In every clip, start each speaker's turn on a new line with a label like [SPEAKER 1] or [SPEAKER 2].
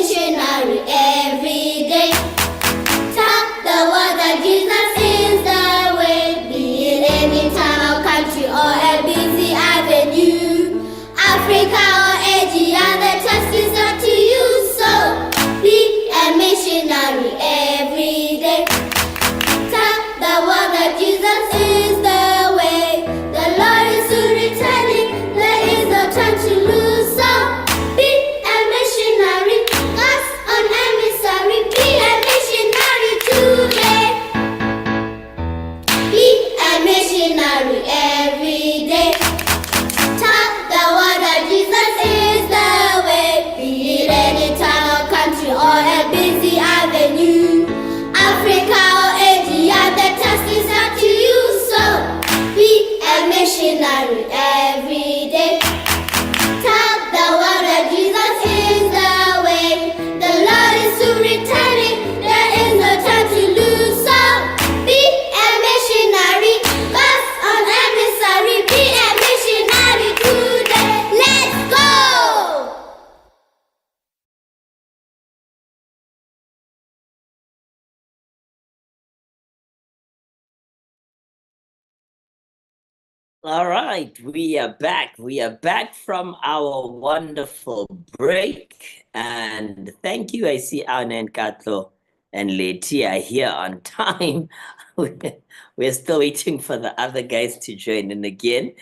[SPEAKER 1] missionary every day. Tell the world that Jesus is the way, be it any town or country or a busy avenue, Africa or Asia, the task is not to you, so be a missionary every day. Tell the world that Jesus is the way, the Lord is soon returning, there is no time to lose, so be a missionary, God's own emissary, be a missionary today. Be a missionary every day. Tell the world that Jesus is the way, be it any town or country or a busy avenue, Africa or Asia, the task is not to you, so be a missionary every day. Tell the world that Jesus is the way, the Lord is soon returning, there is no time to lose, so be a missionary, God's own emissary, be a missionary today. Let's go!
[SPEAKER 2] All right, we are back. We are back from our wonderful break. And thank you. I see Anna and Katlo and Leti are here on time. We're still waiting for the other guys to join in again.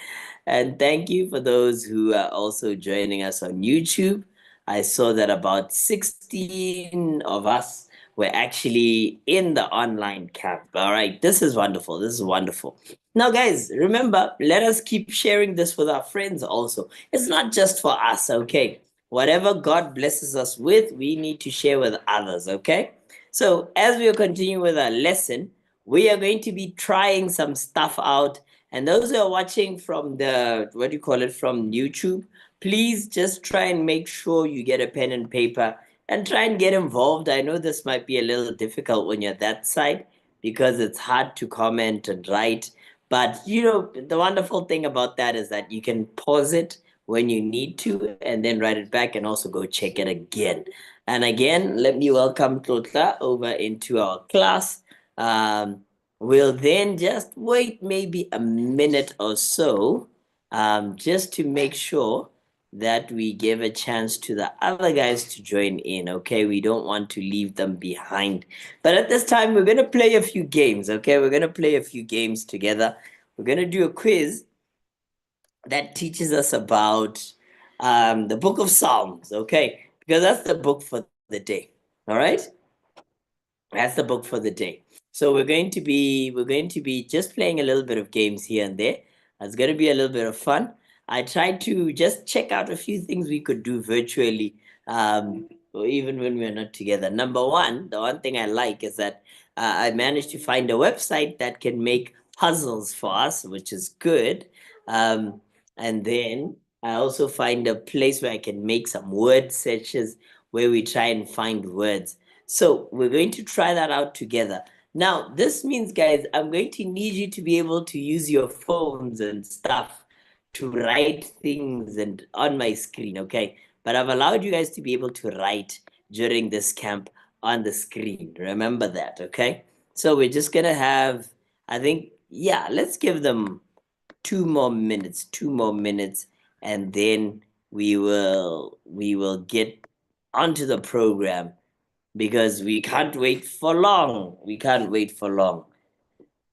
[SPEAKER 2] And thank you for those who are also joining us on YouTube. I saw that about 16 of us were actually in the online camp. All right, this is wonderful. This is wonderful. Now, guys, remember, let us keep sharing this with our friends also. It's not just for us, okay? Whatever God blesses us with, we need to share with others, okay? So, as we continue with our lesson, we are going to be trying some stuff out. And those who are watching from the, what do you call it, from YouTube, please just try and make sure you get a pen and paper and try and get involved. I know this might be a little difficult when you're that side because it's hard to comment and write. But you know, the wonderful thing about that is that you can pause it when you need to and then write it back and also go check it again. And again, let me welcome Tlotla over into our class. We'll then just wait maybe a minute or so just to make sure that we give a chance to the other guys to join in, okay? We don't want to leave them behind. But at this time, we're going to play a few games, okay? We're going to play a few games together. We're going to do a quiz that teaches us about the book of Psalms, okay? Because that's the book for the day, all right? That's the book for the day. So we're going to be just playing a little bit of games here and there. It's going to be a little bit of fun. I tried to just check out a few things we could do virtually, or even when we're not together. Number one, the one thing I like is that I managed to find a website that can make puzzles for us, which is good. And then I also find a place where I can make some word searches where we try and find words. So we're going to try that out together. Now, this means, guys, I'm going to need you to be able to use your phones and stuff to write things and on my screen, okay? But I've allowed you guys to be able to write during this camp on the screen. Remember that, okay? So we're just gonna have, I think, yeah, let's give them 2 more minutes, and then we will get onto the program because we can't wait for long. We can't wait for long.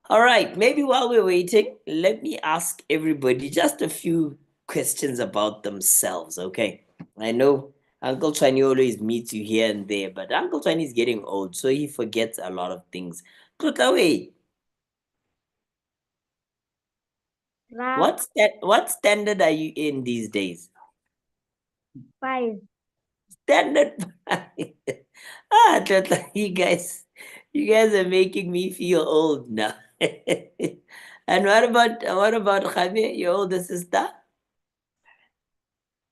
[SPEAKER 2] All right, maybe while we're waiting, let me ask everybody just a few questions about themselves, okay? I know Uncle Tony always meets you here and there, but Uncle Tony is getting old, so he forgets a lot of things. Look away. What standard are you in these days?
[SPEAKER 3] 5.
[SPEAKER 2] Standard five. Totally, you guys are making me feel old now. And what about Javier, your older sister?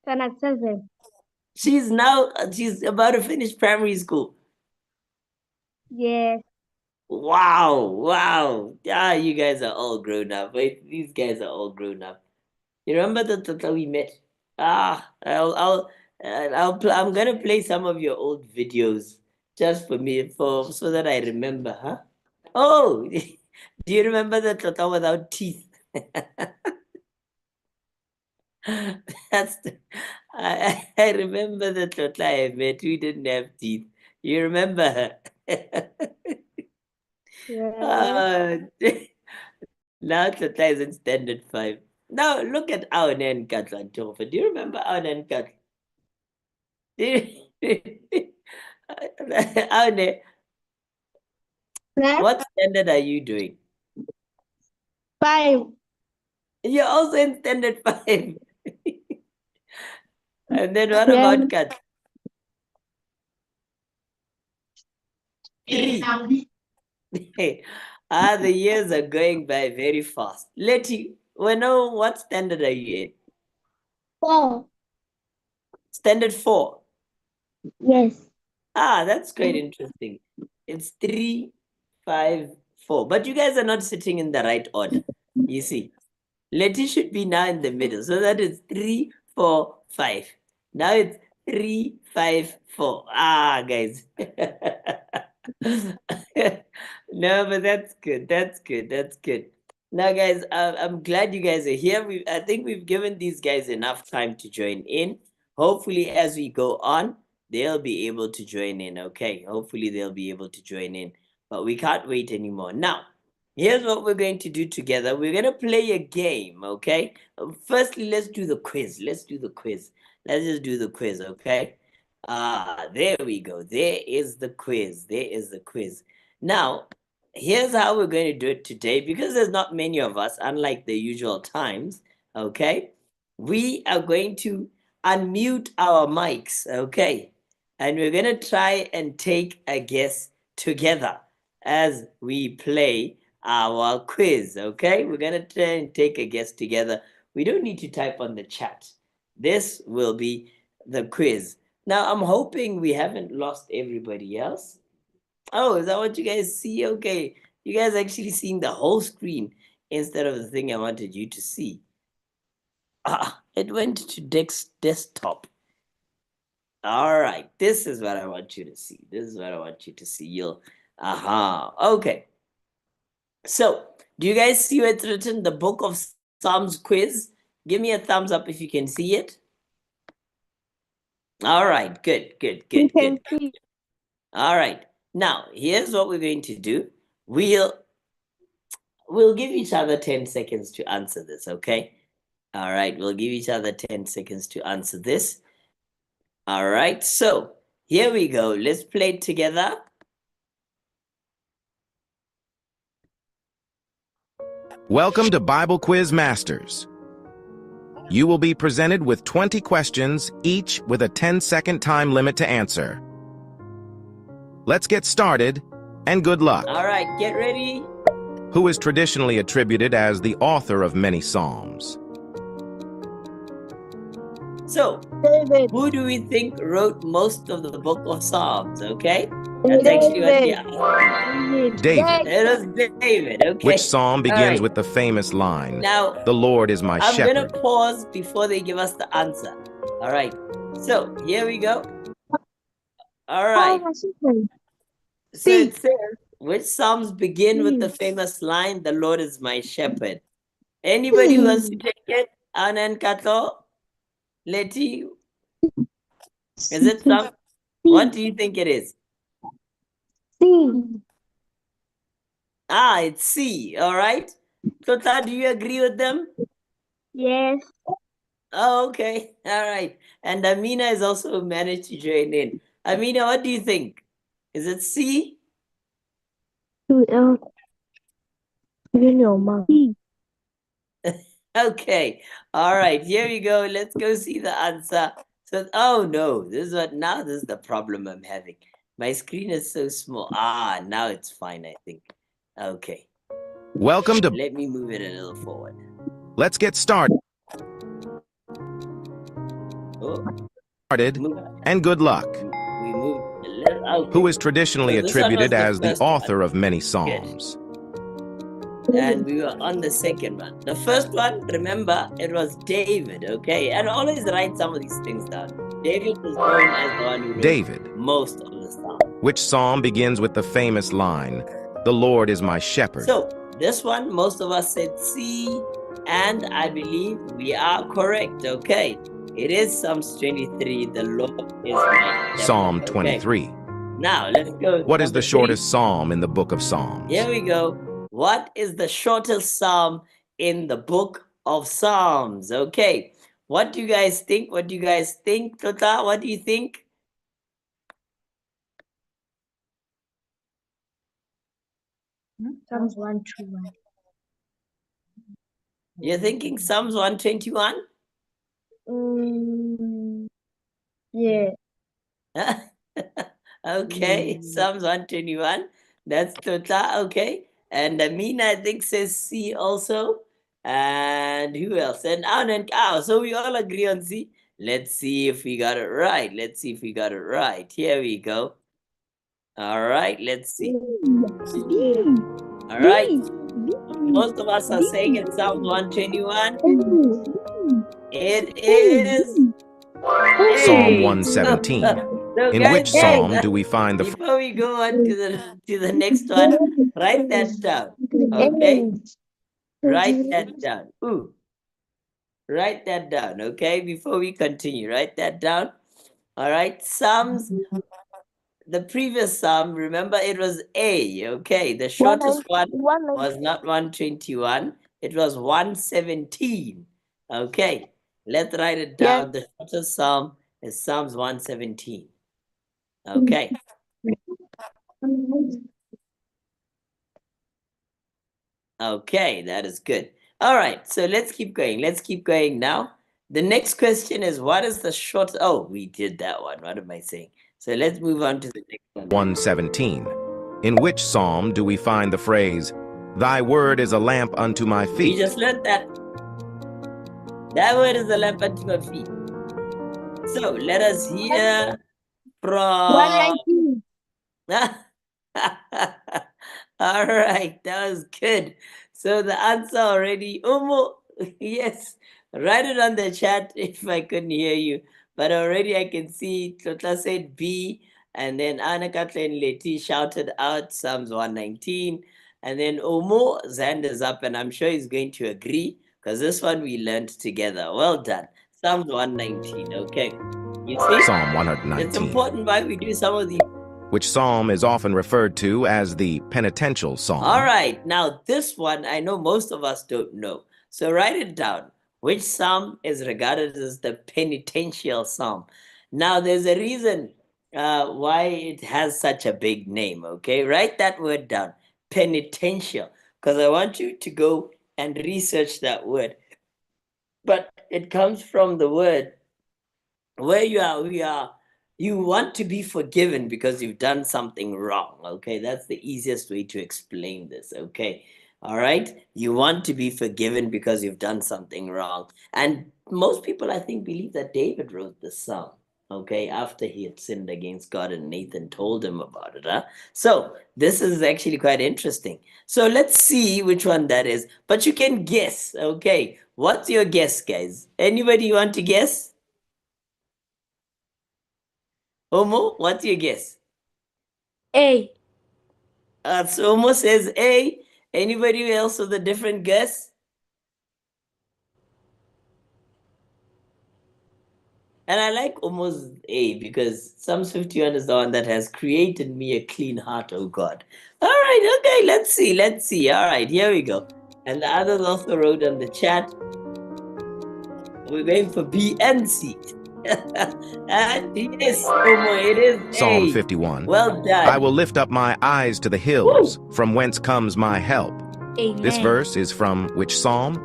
[SPEAKER 3] Standard 7.
[SPEAKER 2] She's about to finish primary school.
[SPEAKER 3] Yes.
[SPEAKER 2] Wow. Yeah, you guys are all grown up. Wait, these guys are all grown up. You remember the Tata we met? And I'm gonna play some of your old videos just for me, so that I remember, huh? Oh, do you remember the Tota without teeth? That's I remember the Tota I met who didn't have teeth. You remember her?
[SPEAKER 3] Yes.
[SPEAKER 2] Now Tota is in standard 5. Now look at Aune and Katla and Tofa. Do you remember Aune and Katla? Aune,
[SPEAKER 3] Yes.
[SPEAKER 2] what standard are you doing?
[SPEAKER 3] 5.
[SPEAKER 2] You're also in standard 5. And then what
[SPEAKER 3] Yes.
[SPEAKER 2] about Kat? 3. The years are going by very fast. Letty, what standard are you in?
[SPEAKER 3] 4.
[SPEAKER 2] Standard 4.
[SPEAKER 3] Yes.
[SPEAKER 2] That's quite interesting. It's 3, 5, 4. But you guys are not sitting in the right order. You see, Letty should be now in the middle. So that is 3, 4, 5. Now it's 3, 5, 4. Guys. No, but that's good. That's good. That's good. Now, guys, I'm glad you guys are here. I think we've given these guys enough time to join in. Hopefully, as we go on, they'll be able to join in. Okay. Hopefully, they'll be able to join in. But we can't wait anymore. Now, here's what we're going to do together. We're going to play a game. Okay. Firstly, let's do the quiz. Let's do the quiz. Let's just do the quiz. Okay. There we go. There is the quiz. There is the quiz. Now, here's how we're going to do it today because there's not many of us, unlike the usual times. Okay. We are going to unmute our mics. Okay. And we're going to try and take a guess together as we play our quiz. Okay. We're going to try and take a guess together. We don't need to type on the chat. This will be the quiz. Now, I'm hoping we haven't lost everybody else. Oh, is that what you guys see? Okay. You guys actually seeing the whole screen instead of the thing I wanted you to see. It went to desktop. All right. This is what I want you to see. This is what I want you to see. Okay. So, do you guys see where it's written, the Book of Psalms quiz? Give me a thumbs up if you can see it. All right, good. All right. Now, here's what we're going to do. We'll give each other 10 seconds to answer this, okay? All right, we'll give each other 10 seconds to answer this. All right, so here we go. Let's play it together.
[SPEAKER 4] Welcome to Bible Quiz Masters. You will be presented with 20 questions, each with a 10-second time limit to answer. Let's get started, and good luck.
[SPEAKER 2] All right, get ready.
[SPEAKER 4] Who is traditionally attributed as the author of many psalms?
[SPEAKER 2] So,
[SPEAKER 3] David.
[SPEAKER 2] who do we think wrote most of the Book of Psalms, okay? That's actually what we are.
[SPEAKER 4] David.
[SPEAKER 2] It was David, okay.
[SPEAKER 4] Which psalm begins
[SPEAKER 2] right.
[SPEAKER 4] with the famous line,
[SPEAKER 2] Now,
[SPEAKER 4] "The Lord is my
[SPEAKER 2] I'm
[SPEAKER 4] shepherd"?
[SPEAKER 2] going to pause before they give us the answer. All right. So, here we go. All right. So it says, which psalms begin with the famous line, "The Lord is my shepherd"? Anybody who wants to take it? Anan Kato? Letty? Is it some? What do you think it is?
[SPEAKER 3] C.
[SPEAKER 2] It's C. All right. Tota, do you agree with them?
[SPEAKER 3] Yes.
[SPEAKER 2] Oh, okay. All right. And Amina has also managed to join in. Amina, what do you think? Is it C? Okay. All right. Here we go. Let's go see the answer. So, oh no, this is the problem I'm having. My screen is so small. Now it's fine, I think. Okay.
[SPEAKER 4] Welcome to...
[SPEAKER 2] Let me move it a little forward.
[SPEAKER 4] Let's get started,
[SPEAKER 2] Oh, move.
[SPEAKER 4] and good luck.
[SPEAKER 2] We moved a little out.
[SPEAKER 4] Who is traditionally
[SPEAKER 2] So this one
[SPEAKER 4] attributed
[SPEAKER 2] was the
[SPEAKER 4] as the
[SPEAKER 2] first one.
[SPEAKER 4] author of many psalms?
[SPEAKER 2] and we were on the second one. The first one, remember, it was David, okay? And always write some of these things down. David was known as the one who wrote
[SPEAKER 4] David.
[SPEAKER 2] most of the Psalms.
[SPEAKER 4] Which psalm begins with the famous line, "The Lord is my shepherd"?
[SPEAKER 2] So this one, most of us said C, and I believe we are correct, okay? It is Psalms 23, the Lord is my shepherd.
[SPEAKER 4] Psalm
[SPEAKER 2] okay?
[SPEAKER 4] 23.
[SPEAKER 2] Now, let's go.
[SPEAKER 4] What is the
[SPEAKER 2] Number
[SPEAKER 4] shortest psalm in the book of Psalms?
[SPEAKER 2] Here we go. What is the shortest psalm in the book of Psalms? Okay. What do you guys think? What do you guys think, Tota? What do you think?
[SPEAKER 3] Psalms 121.
[SPEAKER 2] You're thinking Psalms 121?
[SPEAKER 3] Yeah.
[SPEAKER 2] Okay, Psalms 121. That's Tota. Okay. And Amina, I think, says C also. And who else? And Anna and Cow. So we all agree on C. Let's see if we got it right. Let's see if we got it right. Here we go. All right, let's see. All right. Most of us are saying it's Psalms 121. It is
[SPEAKER 4] Psalm
[SPEAKER 2] A.
[SPEAKER 4] 117.
[SPEAKER 2] So
[SPEAKER 4] In
[SPEAKER 2] guys,
[SPEAKER 4] which psalm do we find the
[SPEAKER 2] before we go on to the next one, write that down. Okay? Write that down. Ooh. Write that down, okay? Before we continue, write that down. All right. Psalms, the previous psalm, remember it was A, okay? The shortest one was not 121, it was 117. Okay. Let's write it down. The shortest psalm is Psalms 117. Okay. Okay, that is good. All right, so let's keep going. Let's keep going now. The next question is, what is the short? Oh, we did that one. What am I saying? So let's move on to the next one.
[SPEAKER 4] 117. In which psalm do we find the phrase, "Thy word is a lamp unto my
[SPEAKER 2] We
[SPEAKER 4] feet"?
[SPEAKER 2] just learned that. That word is a lamp unto my feet. So let us hear from.
[SPEAKER 3] 119.
[SPEAKER 2] All right, that was good. So the answer already, Umu, yes, write it on the chat if I couldn't hear you. But already I can see Tota said B, and then Anna Kathleen Leti shouted out Psalms 119. And then Umu, hand is up, and I'm sure he's going to agree because this one we learned together. Well done. Psalms 119, okay. You see?
[SPEAKER 4] Psalm
[SPEAKER 2] It's
[SPEAKER 4] 119.
[SPEAKER 2] important why we do some of these.
[SPEAKER 4] Which psalm is often referred to as the penitential psalm?
[SPEAKER 2] All right, now this one I know most of us don't know. So write it down. Which psalm is regarded as the penitential psalm? Now there's a reason why it has such a big name, okay? Write that word down, penitential, because I want you to go and research that word. But it comes from the word where you want to be forgiven because you've done something wrong. Okay, that's the easiest way to explain this. Okay, all right, you want to be forgiven because you've done something wrong. And most people, I think, believe that David wrote this psalm, okay, after he had sinned against God and Nathan told him about it. So this is actually quite interesting. So let's see which one that is, but you can guess. Okay, what's your guess, guys? Anybody want to guess? Omo, what's your guess?
[SPEAKER 3] A.
[SPEAKER 2] So Omo says A. Anybody else with a different guess? And I like Omo's A because Psalms 51 is the one that has created me a clean heart, oh God. All right, okay, let's see, let's see. All right, here we go. And the others also wrote on the chat. We're going for B and C. And yes, Omo, it is
[SPEAKER 4] Psalm
[SPEAKER 2] A.
[SPEAKER 4] 51.
[SPEAKER 2] Well done.
[SPEAKER 4] I will lift up my eyes to the hills, from whence comes my help.
[SPEAKER 3] Amen.
[SPEAKER 4] This verse is from which psalm?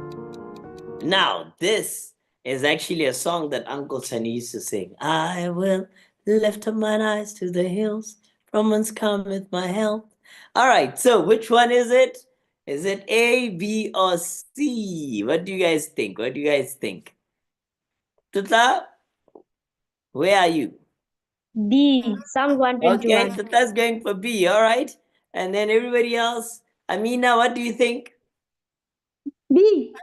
[SPEAKER 2] Now, this is actually a song that Uncle Sunny used to sing. I will lift up mine eyes to the hills, from whence cometh my help. All right, so which one is it? Is it A, B, or C? What do you guys think? What do you guys think? Tuta, where are you?
[SPEAKER 3] D. Psalm 121.
[SPEAKER 2] Okay, Tuta's going for B, all right? And then everybody else, Amina, what do you think?
[SPEAKER 3] B.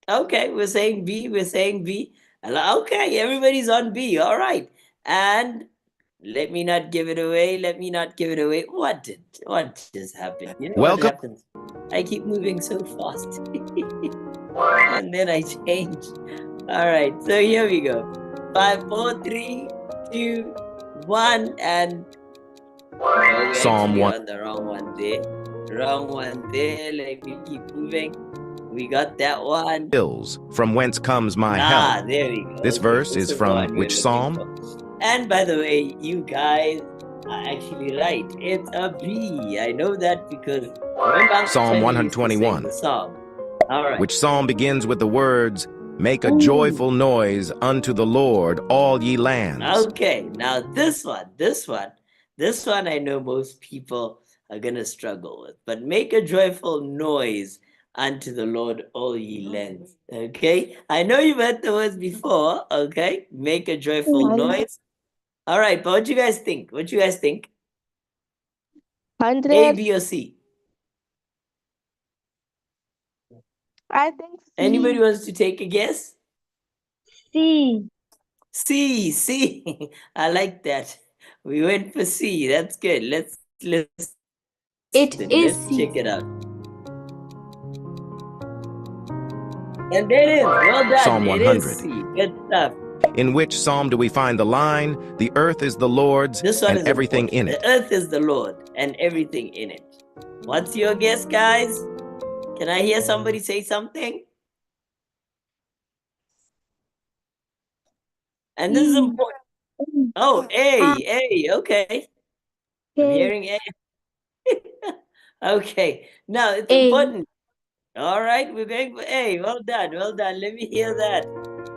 [SPEAKER 2] Okay, we're saying B. We're saying B. Okay, everybody's on B. All right. And let me not give it away. Let me not give it away. What just happened? You know what
[SPEAKER 4] Welcome.
[SPEAKER 2] happens? I keep moving so fast. And then I change. All right, so here we go. 5, 4, 3, 2, 1, and we're
[SPEAKER 4] Psalm
[SPEAKER 2] actually
[SPEAKER 4] 1.
[SPEAKER 2] on the wrong one there. Wrong one there. Let me keep moving. We got that one.
[SPEAKER 4] Hills, from whence comes my help.
[SPEAKER 2] There we go.
[SPEAKER 4] This verse is
[SPEAKER 2] the
[SPEAKER 4] from
[SPEAKER 2] one we're
[SPEAKER 4] which
[SPEAKER 2] looking
[SPEAKER 4] psalm?
[SPEAKER 2] for. And by the way, you guys are actually right. It's a B. I know that because remember
[SPEAKER 4] Psalm
[SPEAKER 2] when we used to sing
[SPEAKER 4] 121.
[SPEAKER 2] the song. All right.
[SPEAKER 4] Which psalm begins with the words, "Make a joyful noise unto the Lord, all ye lands."
[SPEAKER 2] Okay, now this one I know most people are gonna struggle with. But make a joyful noise unto the Lord, all ye lands. Okay, I know you've heard the words before. Okay, make a joyful noise. All right, but what you guys think? What you guys think? A,
[SPEAKER 3] 100.
[SPEAKER 2] B, or C?
[SPEAKER 3] I think C.
[SPEAKER 2] Anybody wants to take a guess?
[SPEAKER 3] C.
[SPEAKER 2] C. I like that. We went for C. That's good. Let's
[SPEAKER 3] It is C.
[SPEAKER 2] check it out. And there it is. Well done.
[SPEAKER 4] Psalm
[SPEAKER 2] It is
[SPEAKER 4] 100.
[SPEAKER 2] C. Good stuff.
[SPEAKER 4] In which psalm do we find the line, "The earth is the Lord's
[SPEAKER 2] This one
[SPEAKER 4] and
[SPEAKER 2] is
[SPEAKER 4] everything
[SPEAKER 2] important.
[SPEAKER 4] in it"?
[SPEAKER 2] The earth is the Lord and everything in it. What's your guess, guys? Can I hear somebody say something? And this is important. Oh, A. Okay. I'm hearing A. Okay. Now it's
[SPEAKER 3] A.
[SPEAKER 2] important. All right, we're going for A. Well done. Well done. Let me hear that.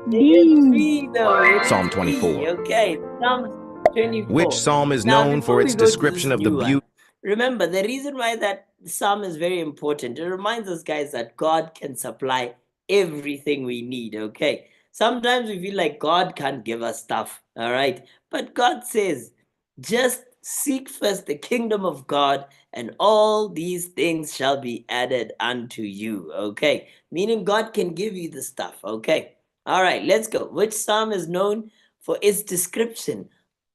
[SPEAKER 3] B.
[SPEAKER 2] B though. It is
[SPEAKER 4] Psalm
[SPEAKER 2] B.
[SPEAKER 4] 24.
[SPEAKER 2] Okay. Psalm 24.
[SPEAKER 4] Which psalm is
[SPEAKER 2] Now,
[SPEAKER 4] known
[SPEAKER 2] before
[SPEAKER 4] for
[SPEAKER 2] we
[SPEAKER 4] its
[SPEAKER 2] go to
[SPEAKER 4] description
[SPEAKER 2] this
[SPEAKER 4] of the
[SPEAKER 2] new one,
[SPEAKER 4] beauty?
[SPEAKER 2] remember, the reason why that psalm is very important, it reminds us, guys, that God can supply everything we need, okay? Sometimes we feel like God can't give us stuff, all right? But God says, just seek first the kingdom of God, and all these things shall be added unto you, okay? Meaning God can give you the stuff, okay? All right, let's go. Which psalm is known for its description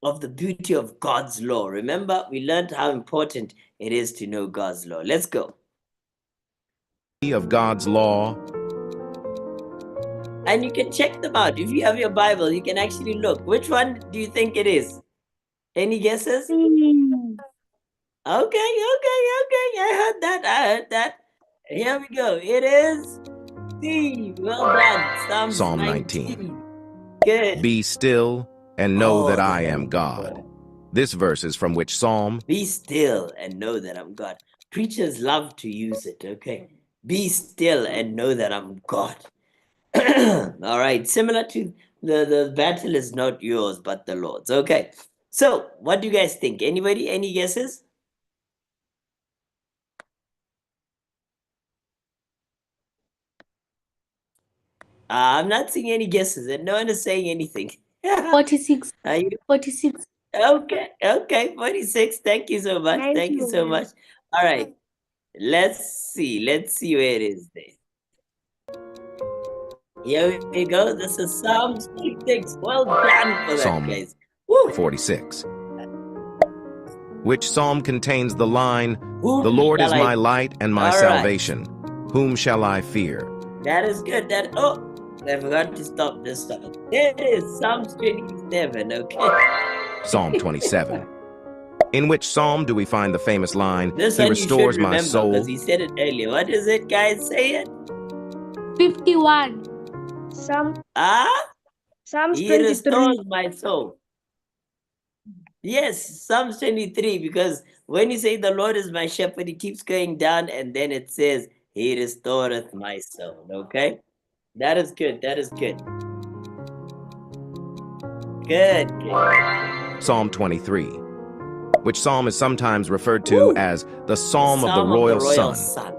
[SPEAKER 2] of the beauty of God's law? Remember, we learned how important it is to know God's law. Let's go.
[SPEAKER 4] of God's law?
[SPEAKER 2] And you can check them out. If you have your Bible, you can actually look. Which one do you think it is? Any guesses?
[SPEAKER 3] C.
[SPEAKER 2] Okay. I heard that. Here we go. It is C. Well done.
[SPEAKER 4] Psalm 19.
[SPEAKER 2] Good.
[SPEAKER 4] Be still and know that
[SPEAKER 2] Oh,
[SPEAKER 4] I am God. This verse is from which psalm?
[SPEAKER 2] Be still and know that I'm God. Preachers love to use it, okay? Be still and know that I'm God. All right, similar to the battle is not yours, but the Lord's. Okay, so what do you guys think? Anybody, any guesses? I'm not seeing any guesses, and no one is saying anything.
[SPEAKER 3] 46.
[SPEAKER 2] Are you
[SPEAKER 3] 46.
[SPEAKER 2] okay? 46. Thank you so much. Thank you so much. All right, let's see where it is there. Here we go. This is Psalm 46. Well done for that,
[SPEAKER 4] Psalm
[SPEAKER 2] guys. Woo.
[SPEAKER 4] 46. Which psalm contains the line,
[SPEAKER 2] Whom
[SPEAKER 4] "The Lord is
[SPEAKER 2] shall I
[SPEAKER 4] my light and my
[SPEAKER 2] All right.
[SPEAKER 4] salvation. Whom shall I fear?"
[SPEAKER 2] That is good. I forgot to stop this time. There it is, Psalms 27, okay?
[SPEAKER 4] Psalm 27. In which psalm do we find the famous line,
[SPEAKER 2] This
[SPEAKER 4] "He
[SPEAKER 2] one
[SPEAKER 4] restores
[SPEAKER 2] you should
[SPEAKER 4] my
[SPEAKER 2] remember
[SPEAKER 4] soul"?
[SPEAKER 2] because he said it earlier. What is it, guys? Say it.
[SPEAKER 3] 51. Psalm Psalms
[SPEAKER 2] He
[SPEAKER 3] 23.
[SPEAKER 2] restores my soul. Yes, Psalms 23, because when you say the Lord is my shepherd, he keeps going down and then it says, he restoreth my soul, okay? That is good. Good.
[SPEAKER 4] Psalm 23. Which psalm is sometimes referred to
[SPEAKER 2] Woo.
[SPEAKER 4] as the Psalm of the Royal Son?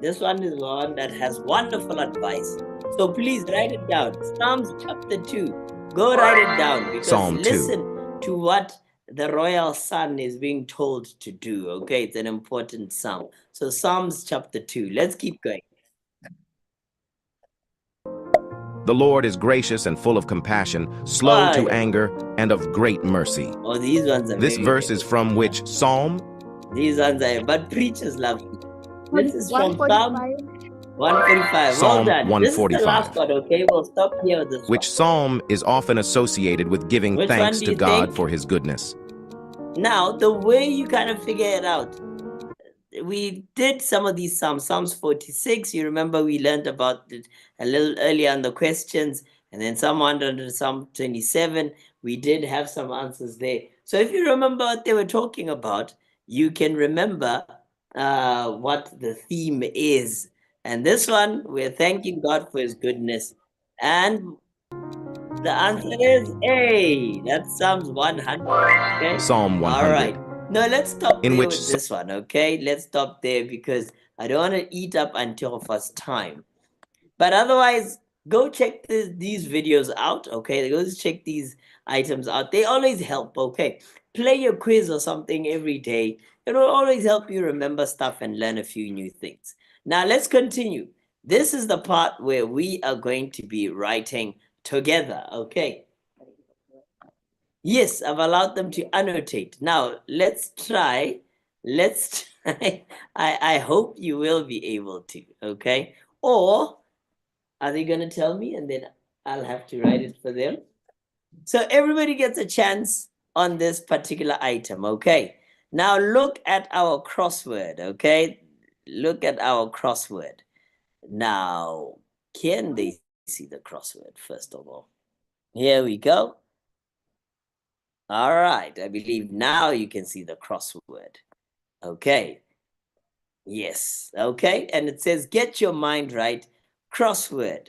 [SPEAKER 2] This one is one that has wonderful advice. So please write it down. Psalms chapter 2. Go write it down because
[SPEAKER 4] Psalm 2.
[SPEAKER 2] listen to what the royal son is being told to do. Okay, it's an important psalm. So Psalms chapter 2. Let's keep going.
[SPEAKER 4] The Lord is gracious and full of compassion, slow to anger, and of great mercy.
[SPEAKER 2] Oh, these ones are
[SPEAKER 4] This
[SPEAKER 2] very
[SPEAKER 4] verse is from which psalm?
[SPEAKER 2] These ones are, but preachers love it. This is from
[SPEAKER 3] 145.
[SPEAKER 2] 145.
[SPEAKER 4] Psalm
[SPEAKER 2] Well done. This is the
[SPEAKER 4] 145.
[SPEAKER 2] last one, okay? We'll stop here with this
[SPEAKER 4] Which
[SPEAKER 2] one.
[SPEAKER 4] psalm is often associated with giving
[SPEAKER 2] Which
[SPEAKER 4] thanks
[SPEAKER 2] one do
[SPEAKER 4] to
[SPEAKER 2] you
[SPEAKER 4] God
[SPEAKER 2] think?
[SPEAKER 4] for his goodness?
[SPEAKER 2] Now, the way you kind of figure it out, we did some of these Psalms. Psalms 46, you remember we learned about it a little earlier on the questions, and then Psalm 100, Psalm 27, we did have some answers there. So if you remember what they were talking about, you can remember what the theme is. And this one, we're thanking God for his goodness. And the answer is A. That's Psalms 100. Okay?
[SPEAKER 4] Psalm 100.
[SPEAKER 2] All right. No, let's stop
[SPEAKER 4] In
[SPEAKER 2] there
[SPEAKER 4] which
[SPEAKER 2] with this one, okay? Let's stop there because I don't want to eat up Antiochus' time. But otherwise, go check these videos out, okay? Go check these items out. They always help, okay? Play your quiz or something every day. It will always help you remember stuff and learn a few new things. Now, let's continue. This is the part where we are going to be writing together, okay? Yes, I've allowed them to annotate. Now, let's try. Let's try. I hope you will be able to, okay? Or are they going to tell me and then I'll have to write it for them? So everybody gets a chance on this particular item, okay? Now look at our crossword, okay? Look at our crossword. Now, can they see the crossword, first of all? Here we go. All right, I believe now you can see the crossword. Okay. Yes, okay. And it says, get your mind right, crossword.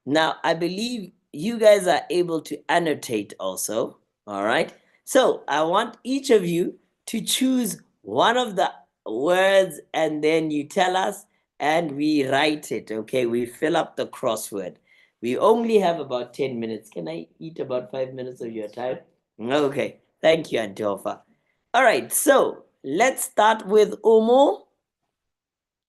[SPEAKER 2] Now, I believe you guys are able to annotate also. All right. So I want each of you to choose one of the words and then you tell us and we write it. Okay. We fill up the crossword. We only have about 10 minutes. Can I eat about 5 minutes of your time? Okay. Thank you, Antiofa. All right. So let's start with Omo.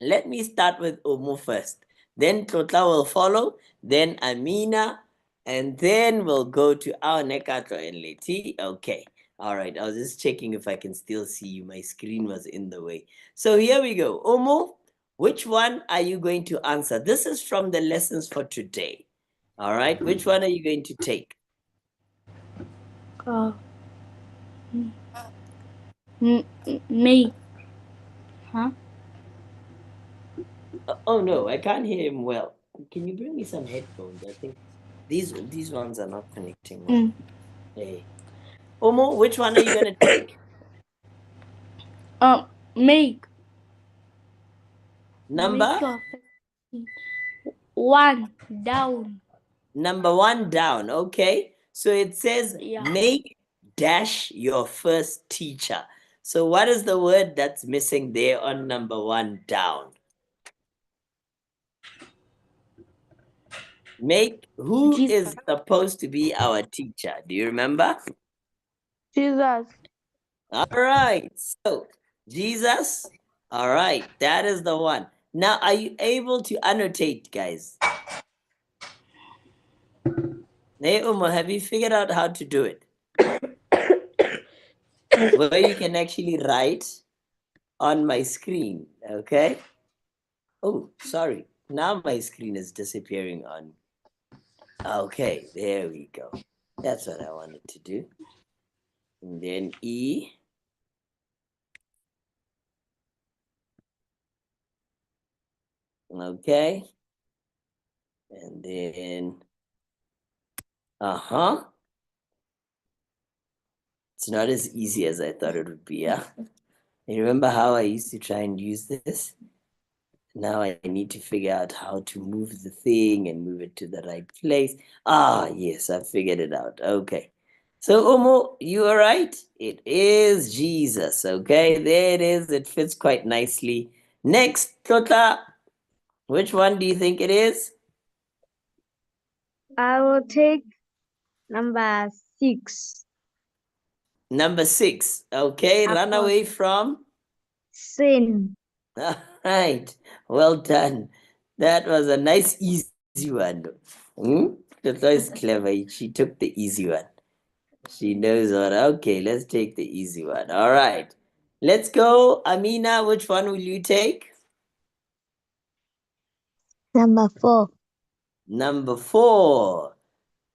[SPEAKER 2] Let me start with Omo first. Then Tlotla will follow, then Amina, and then we'll go to our Nekato and Leti. Okay. All right. I was just checking if I can still see you. My screen was in the way. So here we go. Omo, which one are you going to answer? This is from the lessons for today. All right. Which one are you going to take?
[SPEAKER 3] Me. Huh?
[SPEAKER 2] Oh no, I can't hear him well. Can you bring me some headphones? I think these ones are not connecting well. Hey. Omo, which one are you gonna take?
[SPEAKER 3] Make.
[SPEAKER 2] Number?
[SPEAKER 3] One down.
[SPEAKER 2] Number one down. Okay. So it says make dash your first teacher. So what is the word that's missing there on number one down? Make who
[SPEAKER 3] Jesus.
[SPEAKER 2] is supposed to be our teacher? Do you remember?
[SPEAKER 3] Jesus.
[SPEAKER 2] All right. So Jesus. All right. That is the one. Now, are you able to annotate, guys? Nauma, have you figured out how to do it? Where you can actually write on my screen, okay? Oh, sorry. Now my screen is disappearing on. Okay, there we go. That's what I wanted to do. And then E. Okay. And then, it's not as easy as I thought it would be, yeah? You remember how I used to try and use this? Now I need to figure out how to move the thing and move it to the right place. Ah, yes, I figured it out. Okay. So, Omo, you are right. It is Jesus. Okay, there it is. It fits quite nicely. Next, Tota, which one do you think it is?
[SPEAKER 3] I will take number 6.
[SPEAKER 2] Number 6. Okay, run away from.
[SPEAKER 3] Sin.
[SPEAKER 2] All right. Well done. That was a nice, easy one. That was clever. She took the easy one. She knows what. Okay, let's take the easy one. All right. Let's go. Amina, which one will you take?
[SPEAKER 3] Number 4.
[SPEAKER 2] Number 4.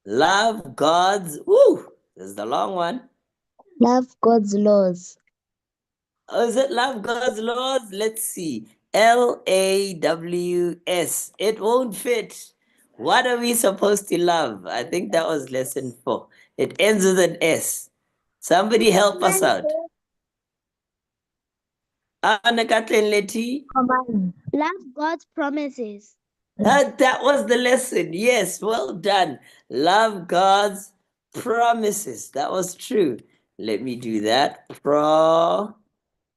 [SPEAKER 2] Love God's. Woo! This is the long one.
[SPEAKER 3] Love God's laws.
[SPEAKER 2] Oh, is it love God's laws? Let's see. LAWS. It won't fit. What are we supposed to love? I think that was lesson 4. It ends with an S. Somebody help us out. Anna Kathleen Letty.
[SPEAKER 3] Love God's promises.
[SPEAKER 2] That was the lesson. Yes, well done. Love God's promises. That was true. Let me do that.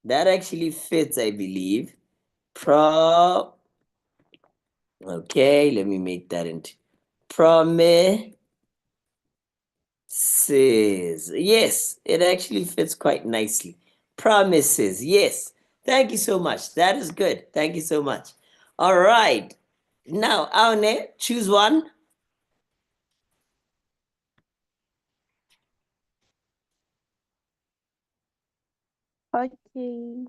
[SPEAKER 2] That actually fits, I believe. Okay, let me make that into promises. Yes, it actually fits quite nicely. Promises. Yes. Thank you so much. That is good. Thank you so much. All right. Now, Aune, choose one.
[SPEAKER 3] Okay.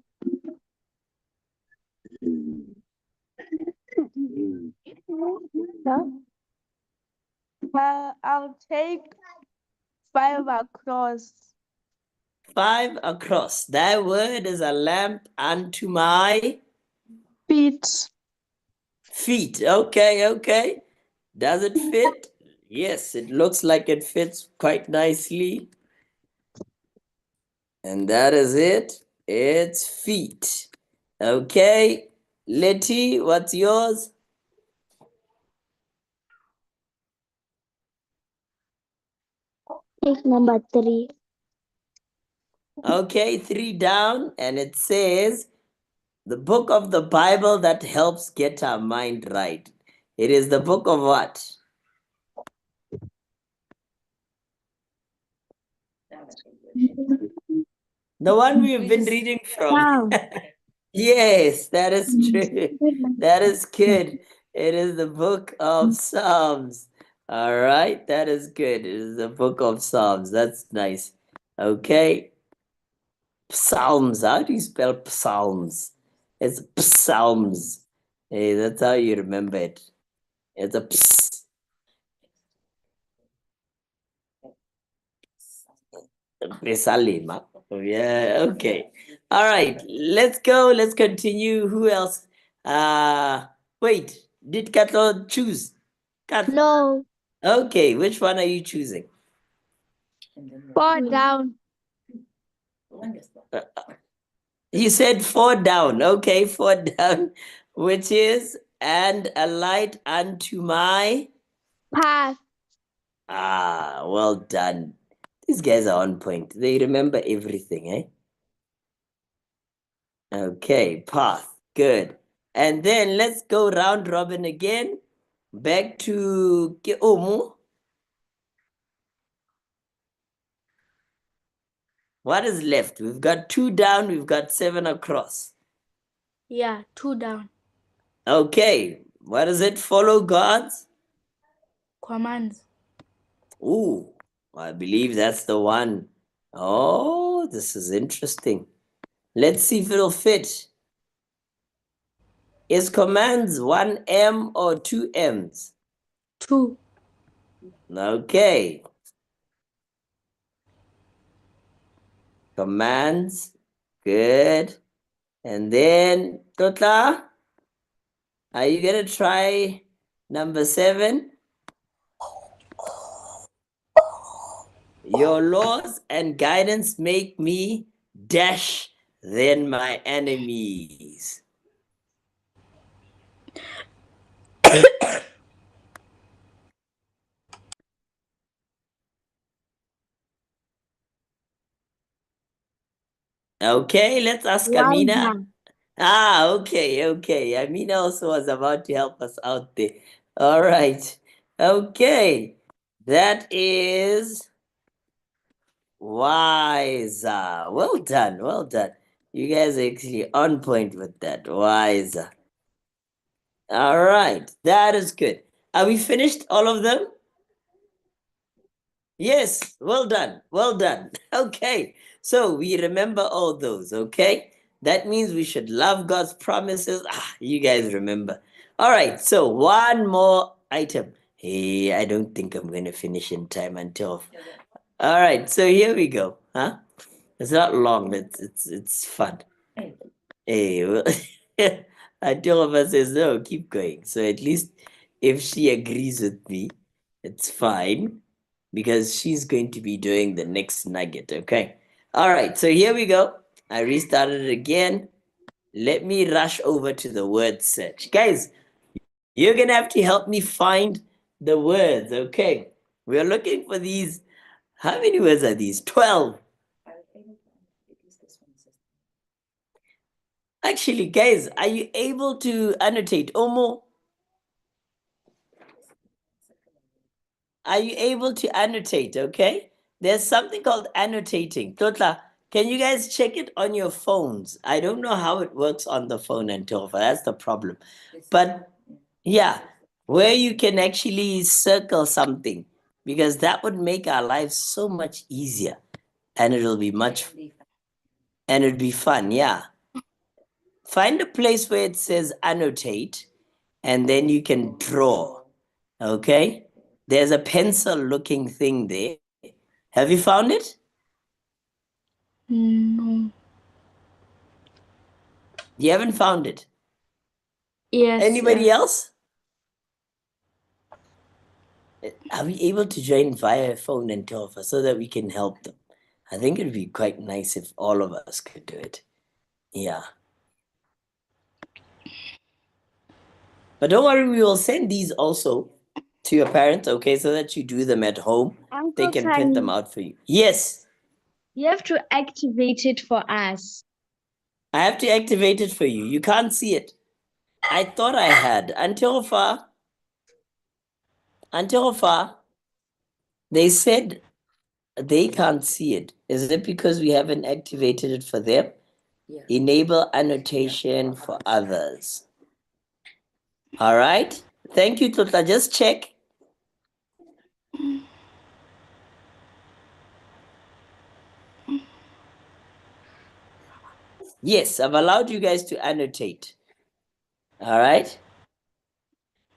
[SPEAKER 3] I'll take 5 across.
[SPEAKER 2] 5 across. Thy word is a lamp unto my
[SPEAKER 3] Feet.
[SPEAKER 2] feet. Okay. Does it fit? Yes, it looks like it fits quite nicely. And that is it. It's feet. Okay. Letty, what's yours?
[SPEAKER 3] Take number 3.
[SPEAKER 2] Okay, 3 down. And it says, the book of the Bible that helps get our mind right. It is the book of what? The one we've been reading from. Yes, that is true. That is good. It is the book of Psalms. All right, that is good. It is the book of Psalms. That's nice. Okay. Psalms. How do you spell Psalms? It's Psalms. Hey, that's how you remember it. It's a ps. Pesalima. Yeah, okay. All right, let's go. Let's continue. Who else? Wait, did Kato choose? Kato.
[SPEAKER 3] No.
[SPEAKER 2] Okay, which one are you choosing?
[SPEAKER 3] 4 down.
[SPEAKER 2] You said 4 down. Okay, 4 down, which is, and a light unto my.
[SPEAKER 3] Path.
[SPEAKER 2] Well done. These guys are on point. They remember everything, eh? Okay, path. Good. And then let's go round robin again. Back to Keomu. What is left? We've got 2 down, we've got 7 across.
[SPEAKER 3] Yeah, 2 down.
[SPEAKER 2] Okay, what is it? Follow God's
[SPEAKER 3] Commands.
[SPEAKER 2] Ooh, I believe that's the one. Oh, this is interesting. Let's see if it'll fit. Is commands 1 M or 2 M's?
[SPEAKER 3] 2.
[SPEAKER 2] Okay. Commands. Good. And then, Tota, are you going to try number 7? Your laws and guidance make me dash than my enemies. Okay, let's ask Amina. Okay. Amina also was about to help us out there. All right. Okay. That is Wiser. Well done. Well done. You guys are actually on point with that. Wiser. All right. That is good. Are we finished, all of them? Yes. Well done. Well done. Okay. So we remember all those. Okay. That means we should love God's promises. You guys remember. All right. So one more item. Hey, I don't think I'm going to finish in time until. All right. So here we go. Huh? It's not long. It's fun. Hey, well, until of us says no, keep going. So at least if she agrees with me, it's fine because she's going to be doing the next nugget. Okay. All right. So here we go. I restarted it again. Let me rush over to the word search, guys. You're gonna have to help me find the words. Okay. We're looking for these. How many words are these? 12. Actually, guys, are you able to annotate? Omo, are you able to annotate? Okay. There's something called annotating. Totla, can you guys check it on your phones? I don't know how it works on the phone until that's the problem. But yeah, where you can actually circle something because that would make our lives so much easier and it'll be and it'd be fun. Yeah. Find a place where it says annotate and then you can draw. Okay. There's a pencil looking thing there. Have you found it?
[SPEAKER 3] No.
[SPEAKER 2] You haven't found it.
[SPEAKER 3] Yes.
[SPEAKER 2] Anybody else? Are we able to join via phone and Tova so that we can help them? I think it'd be quite nice if all of us could do it. Yeah. But don't worry, we will send these also to your parents, okay, so that you do them at home. They
[SPEAKER 5] Uncle
[SPEAKER 2] can print them
[SPEAKER 5] Tiny,
[SPEAKER 2] out for you. Yes,
[SPEAKER 5] you have to activate it for us.
[SPEAKER 2] I have to activate it for you. You can't see it. I thought I had until far. They said they can't see it. Is it because we haven't activated it for them? Yeah. Enable annotation for others. All right. Thank you, Tota. Just check. Yes, I've allowed you guys to annotate. All right.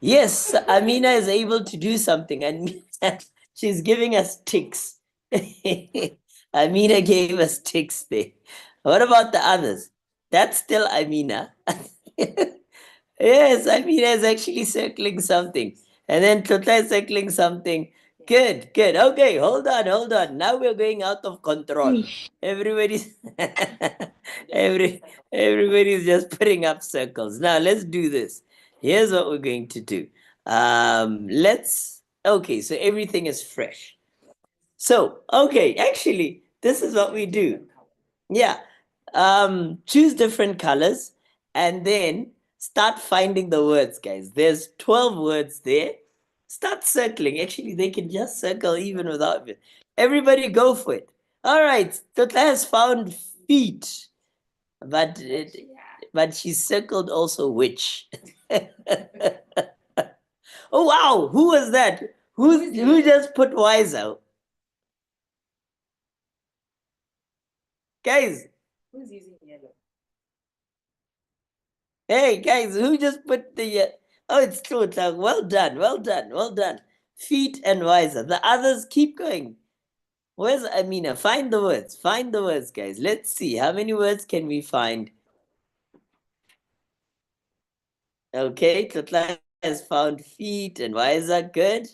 [SPEAKER 2] Yes, Amina is able to do something and she's giving us ticks. Amina gave us ticks there. What about the others? That's still Amina. Yes, Amina is actually circling something. And then Tota is circling something. Good. Okay, hold on. Now we're going out of control. Everybody's everybody's just putting up circles. Now let's do this. Here's what we're going to do. Okay, so everything is fresh. So, okay, actually, this is what we do. Yeah. Choose different colors and then start finding the words, guys. There's 12 words there. Start circling. Actually, they can just circle even without it. Everybody go for it. All right. Tota has found feet. But she circled also which. Oh wow, who was that? Who just put wise out? Guys. Who's using yellow? Hey guys, who just put the oh, it's true. Well done. Feet and wiser. The others keep going. Where's Amina? Find the words, guys. Let's see. How many words can we find? Okay, Totla has found feet and wiser. Good.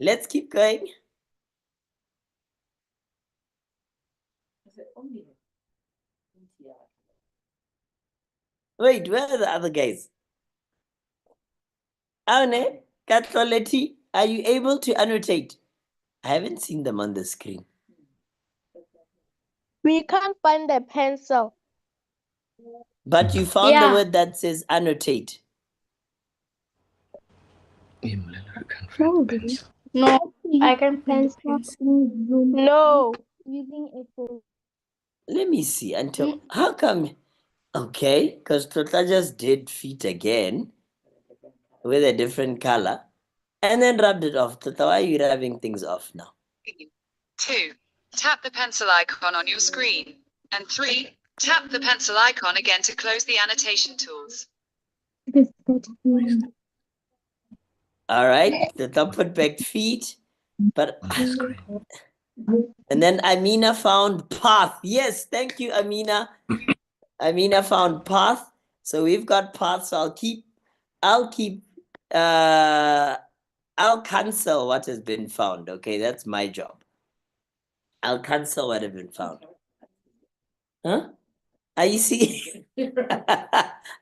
[SPEAKER 2] Let's keep going. Wait, where are the other guys? Aune, Katoleti, are you able to annotate? I haven't seen them on the screen.
[SPEAKER 6] We can't find the pencil.
[SPEAKER 2] But you found the
[SPEAKER 3] Yeah.
[SPEAKER 2] word that says annotate.
[SPEAKER 3] No, I can find the pencil.
[SPEAKER 6] No.
[SPEAKER 5] using a phone.
[SPEAKER 2] Let me see. Until how come? Okay, because Tota just did feet again with a different color and then rubbed it off. Tota, why are you rubbing things off now?
[SPEAKER 7] 2. Tap the pencil icon on your screen. And 3. Tap the pencil icon again to close the annotation tools.
[SPEAKER 2] All right, Tota put back feet, but and then Amina found path. Yes, thank you, Amina. Amina found path. So we've got path. So I'll cancel what has been found. Okay, that's my job. I'll cancel what has been found. Huh? Are you see?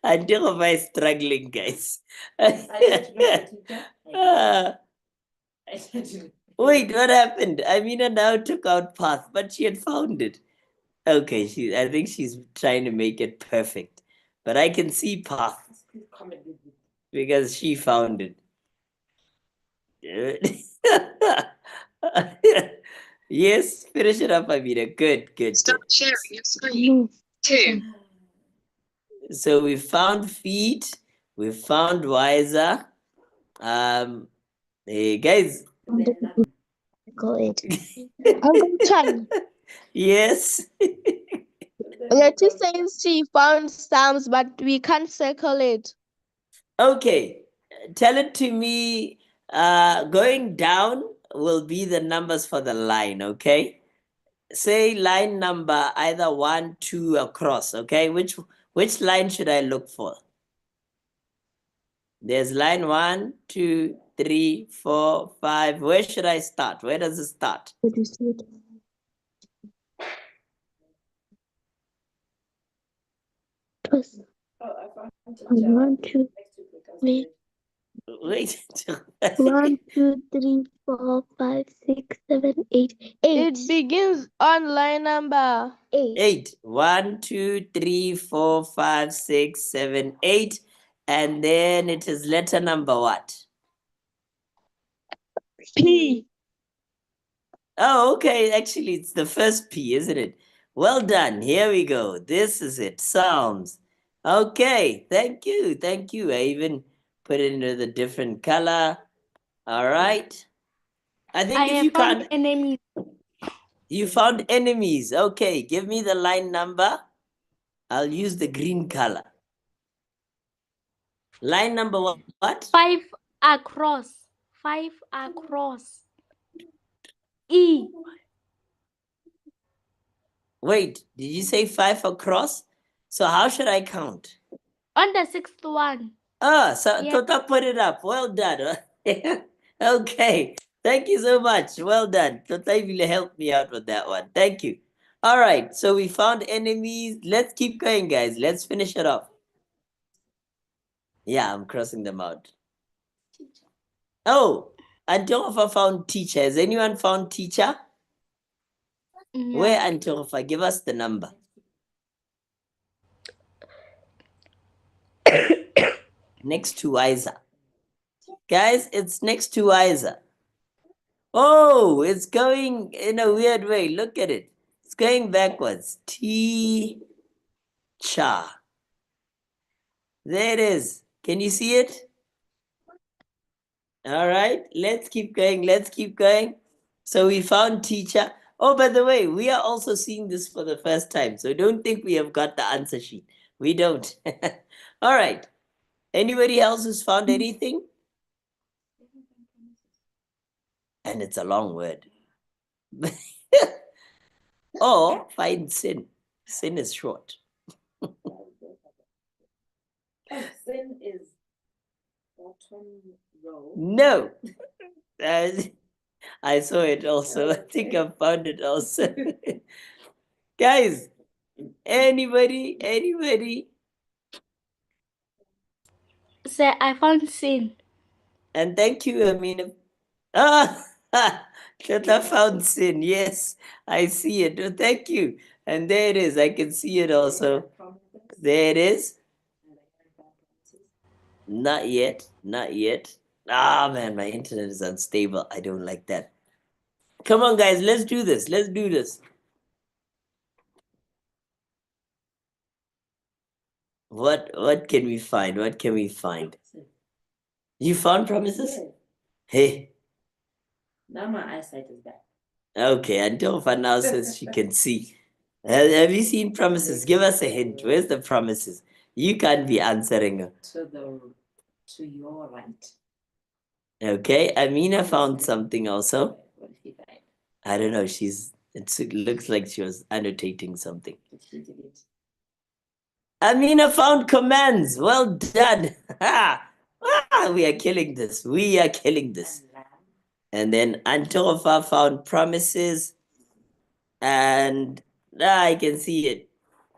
[SPEAKER 2] Until am I struggling, guys? Wait, what happened? Amina now took out path, but she had found it. Okay, I think she's trying to make it perfect. But I can see path because she found it. Yes, finish it up, Amina. Good.
[SPEAKER 7] Start sharing your screen. 2.
[SPEAKER 2] So we found feet, we found wiser. Hey guys.
[SPEAKER 6] Uncle Chan.
[SPEAKER 2] Yes.
[SPEAKER 6] Letty says she found stamps, but we can't circle it.
[SPEAKER 2] Okay. Tell it to me. Going down will be the numbers for the line, okay? Say line number either 1, 2 across, okay? Which line should I look for? There's line 1, 2, 3, 4, 5. Where should I start? Where does it start?
[SPEAKER 3] One, two, three.
[SPEAKER 2] Wait.
[SPEAKER 3] 1, 2, 3, 4, 5, 6, 7, 8. 8.
[SPEAKER 6] It begins on line number 8.
[SPEAKER 2] 8. 1, 2, 3, 4, 5, 6, 7, 8. And then it is letter number what?
[SPEAKER 6] P.
[SPEAKER 2] Oh, okay. Actually, it's the first P, isn't it? Well done. Here we go. This is it. Psalms. Okay. Thank you. I even put it into the different color. All right. I think
[SPEAKER 3] I
[SPEAKER 2] if
[SPEAKER 3] have
[SPEAKER 2] you
[SPEAKER 3] found
[SPEAKER 2] can't.
[SPEAKER 3] enemies.
[SPEAKER 2] You found enemies. Okay. Give me the line number. I'll use the green color. Line number what?
[SPEAKER 3] 5 across. 5 across. E.
[SPEAKER 2] Wait, did you say 5 across? So how should I count?
[SPEAKER 3] On the 6th one.
[SPEAKER 2] So
[SPEAKER 3] Yeah.
[SPEAKER 2] Tota put it up. Well done. Okay. Thank you so much. Well done. Tota really helped me out with that one. Thank you. All right. So we found enemies. Let's keep going, guys. Let's finish it off. Yeah, I'm crossing them out. Oh, Antiofa found teacher. Has anyone found teacher?
[SPEAKER 3] No.
[SPEAKER 2] Where Antiofa? Give us the number. Next to Isa. Guys, it's next to Isa. Oh, it's going in a weird way. Look at it. It's going backwards. Teacher. There it is. Can you see it? All right. Let's keep going. So we found teacher. Oh, by the way, we are also seeing this for the first time. So don't think we have got the answer sheet. We don't. All right. Anybody else who's found anything? And it's a long word. Or find sin. Sin is short.
[SPEAKER 8] Sin is bottom row.
[SPEAKER 2] No. I saw it also. I think I found it also. Guys, anybody?
[SPEAKER 3] Say, I found sin.
[SPEAKER 2] And thank you, Amina. Shata found sin. Yes, I see it. Oh, thank you. And there it is. I can see it also. There it is. Not yet. Ah, man, my internet is unstable. I don't like that. Come on, guys. Let's do this. What can we find? What can we find? You found promises?
[SPEAKER 8] Yes.
[SPEAKER 2] Hey.
[SPEAKER 8] Now my eyesight is back.
[SPEAKER 2] Okay, until for now says she can see. Have you seen promises? Give us a hint. Where's the promises? You can't be answering her.
[SPEAKER 8] To your right.
[SPEAKER 2] Okay, Amina found something also.
[SPEAKER 8] What did she find?
[SPEAKER 2] I don't know. It looks like she was annotating something.
[SPEAKER 8] Did she delete?
[SPEAKER 2] Amina found commands. Well done. We are killing this. We are killing this. And then Antofa found promises. And I can see it.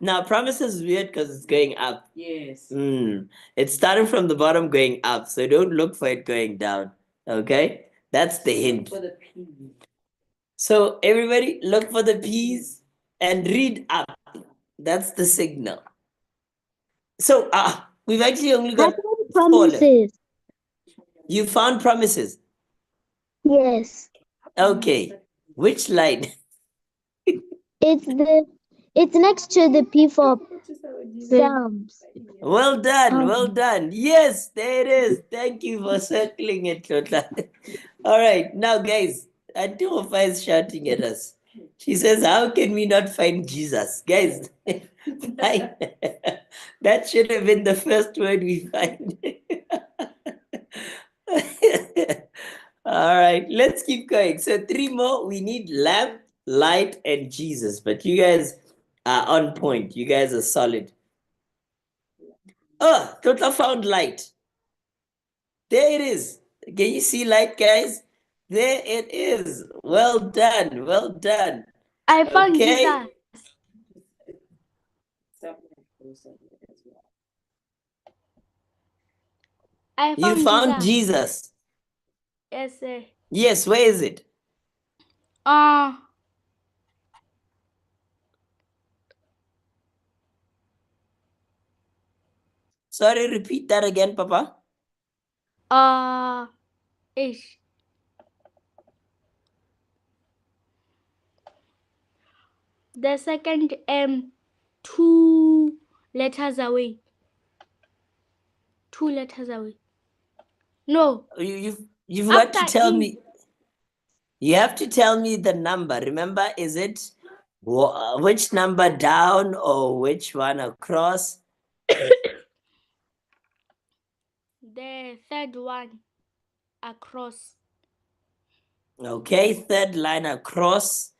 [SPEAKER 2] Now, promises is weird because it's going up.
[SPEAKER 8] Yes.
[SPEAKER 2] It's starting from the bottom going up. So don't look for it going down. Okay? That's the hint.
[SPEAKER 8] For the P.
[SPEAKER 2] So everybody look for the P's and read up. That's the signal. So we've actually only
[SPEAKER 3] I
[SPEAKER 2] got
[SPEAKER 3] found
[SPEAKER 2] 4 left.
[SPEAKER 3] promises.
[SPEAKER 2] You found promises.
[SPEAKER 3] Yes.
[SPEAKER 2] Okay. Which line?
[SPEAKER 3] It's next to the P for Psalms.
[SPEAKER 2] Well done. Well done. Yes, there it is. Thank you for circling it, Chotla. All right. Now, guys, Antofa is shouting at us. She says, how can we not find Jesus? Guys, that should have been the first word we find. All right, let's keep going. So 3 more. We need lamp, light, and Jesus. But you guys are on point. You guys are solid. Oh, Tota found light. There it is. Can you see light, guys? There it is. Well done. Well done.
[SPEAKER 5] I found
[SPEAKER 2] Okay.
[SPEAKER 5] Jesus. I
[SPEAKER 2] You
[SPEAKER 5] found
[SPEAKER 2] found
[SPEAKER 5] Jesus.
[SPEAKER 2] Jesus.
[SPEAKER 5] Yes, sir.
[SPEAKER 2] Yes, where is it? Sorry, repeat that again, Papa.
[SPEAKER 5] Ish. The second M, 2 letters away. 2 letters away. No.
[SPEAKER 2] You've got to
[SPEAKER 5] After
[SPEAKER 2] tell
[SPEAKER 5] E.
[SPEAKER 2] me. You have to tell me the number. Remember, is it which number down or which one across?
[SPEAKER 5] The third one across.
[SPEAKER 2] Okay, third line across.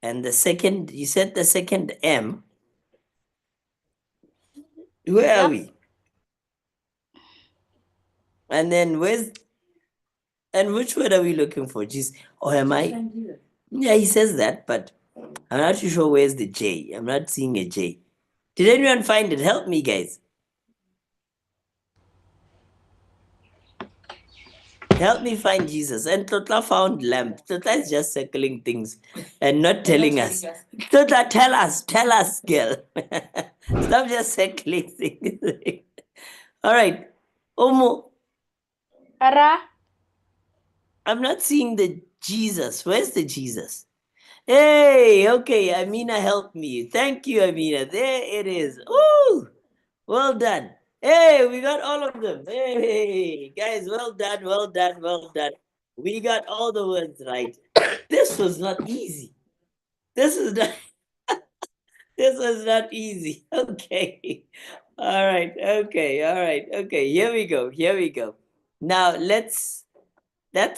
[SPEAKER 2] And the second, you said the second M. Where are
[SPEAKER 5] Yep.
[SPEAKER 2] we? And then and which word are we looking for? Jeez. Or am I? Yeah, he says that, but I'm not too sure where's the J. I'm not seeing a J. Did anyone find it? Help me, guys. Help me find Jesus. And Totla found lamp. Totla is just circling things and not telling us. Totla, tell us, girl. Stop just circling things. All right. Omo,
[SPEAKER 5] Ara.
[SPEAKER 2] I'm not seeing the Jesus. Where's the Jesus? Hey, okay, Amina helped me. Thank you, Amina. There it is. Ooh, well done. Hey, we got all of them. Hey, guys, well done, well done, well done. We got all the words right. This was not easy. This was not easy. Okay. All right. Okay. All right. Okay. Here we go. Now that's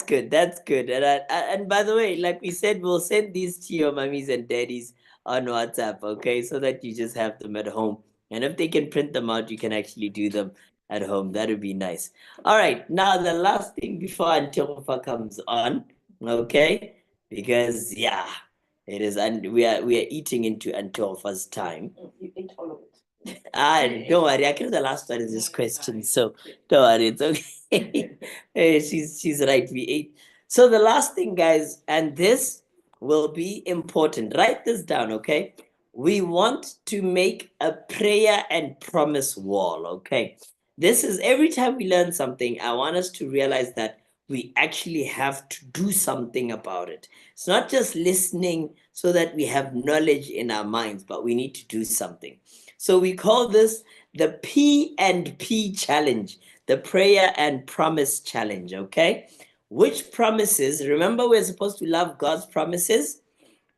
[SPEAKER 2] good. And by the way, like we said, we'll send these to your mummies and daddies on WhatsApp, okay? So that you just have them at home. And if they can print them out, you can actually do them at home. That would be nice. All right. Now the last thing before Antofa comes on, okay? Because it is, and we are eating into Antofa's time.
[SPEAKER 8] You ate all of it.
[SPEAKER 2] Don't worry, I think the last one is this question, so don't worry, it's okay. Hey, she's right, we ate. So the last thing, guys, and this will be important. Write this down, okay? We want to make a prayer and promise wall, okay? This is every time we learn something, I want us to realize that we actually have to do something about it. It's not just listening so that we have knowledge in our minds, but we need to do something. So we call this the P&P challenge, the prayer and promise challenge, okay? Which promises, remember we're supposed to love God's promises?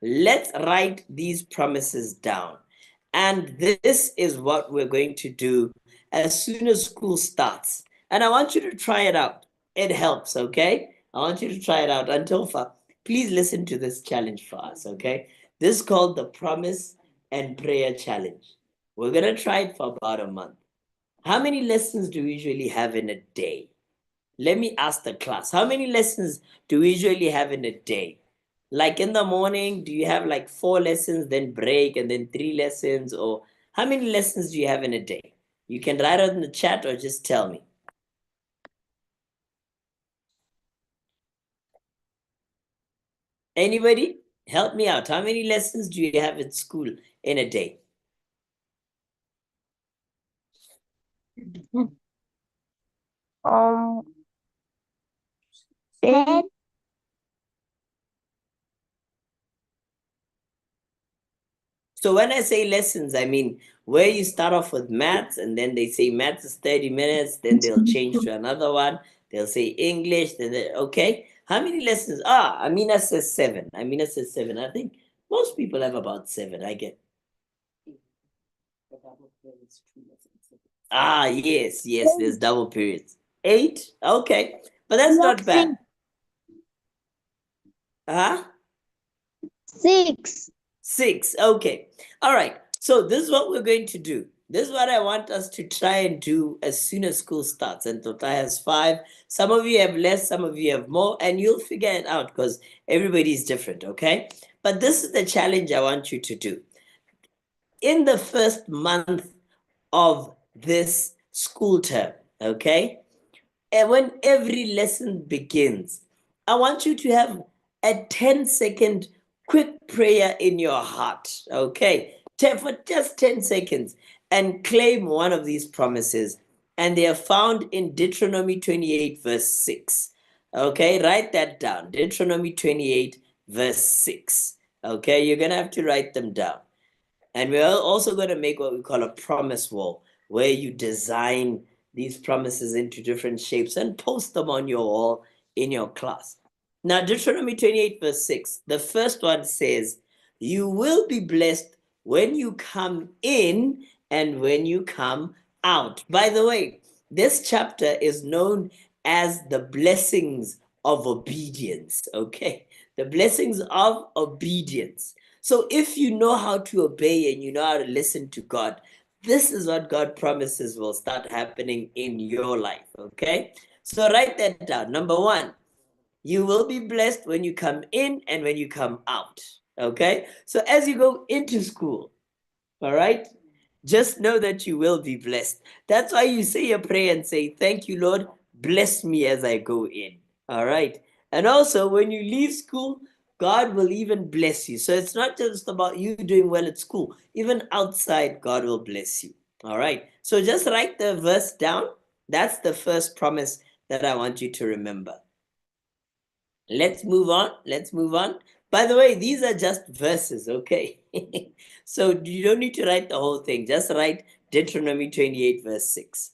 [SPEAKER 2] Let's write these promises down. And this is what we're going to do as soon as school starts. And I want you to try it out. It helps, okay? I want you to try it out. Until please listen to this challenge for us, okay? This is called the Promise and Prayer Challenge. We're going to try it for about a month. How many lessons do we usually have in a day? Let me ask the class. How many lessons do we usually have in a day? Like in the morning, do you have like 4 lessons, then break, and then 3 lessons? Or how many lessons do you have in a day? You can write it in the chat or just tell me. Anybody? Help me out. How many lessons do you have at school in a day?
[SPEAKER 6] Eight.
[SPEAKER 2] So when I say lessons, I mean where you start off with maths and then they say maths is 30 minutes, then they'll change to another one. They'll say English, then okay. How many lessons? Amina says 7. Amina says 7. I think most people have about 7, I get.
[SPEAKER 8] The double periods, 2 lessons.
[SPEAKER 2] Yes, there's double periods. 8, okay. But that's not bad.
[SPEAKER 3] 6.
[SPEAKER 2] 6, okay. All right. So this is what we're going to do. This is what I want us to try and do as soon as school starts. And Tota has 5. Some of you have less, some of you have more, and you'll figure it out because everybody's different, okay? But this is the challenge I want you to do. In the first month of this school term, okay? And when every lesson begins, I want you to have a 10-second quick prayer in your heart, okay? For just 10 seconds and claim one of these promises. And they are found in Deuteronomy 28, verse 6. Okay, write that down. Deuteronomy 28, verse 6. Okay, you're going to have to write them down. And we're also going to make what we call a promise wall, where you design these promises into different shapes and post them on your wall in your class. Now, Deuteronomy 28, verse 6, the first one says, you will be blessed when you come in and when you come out. By the way, this chapter is known as the blessings of obedience, okay? The blessings of obedience. So if you know how to obey and you know how to listen to God, this is what God promises will start happening in your life, okay? So write that down. Number 1, you will be blessed when you come in and when you come out, okay? So as you go into school, all right, just know that you will be blessed. That's why you say a prayer and say, thank you, Lord, bless me as I go in, all right? And also when you leave school, God will even bless you. So it's not just about you doing well at school. Even outside, God will bless you. All right. So just write the verse down. That's the first promise that I want you to remember. Let's move on. By the way, these are just verses, okay? So you don't need to write the whole thing. Just write Deuteronomy 28, verse 6.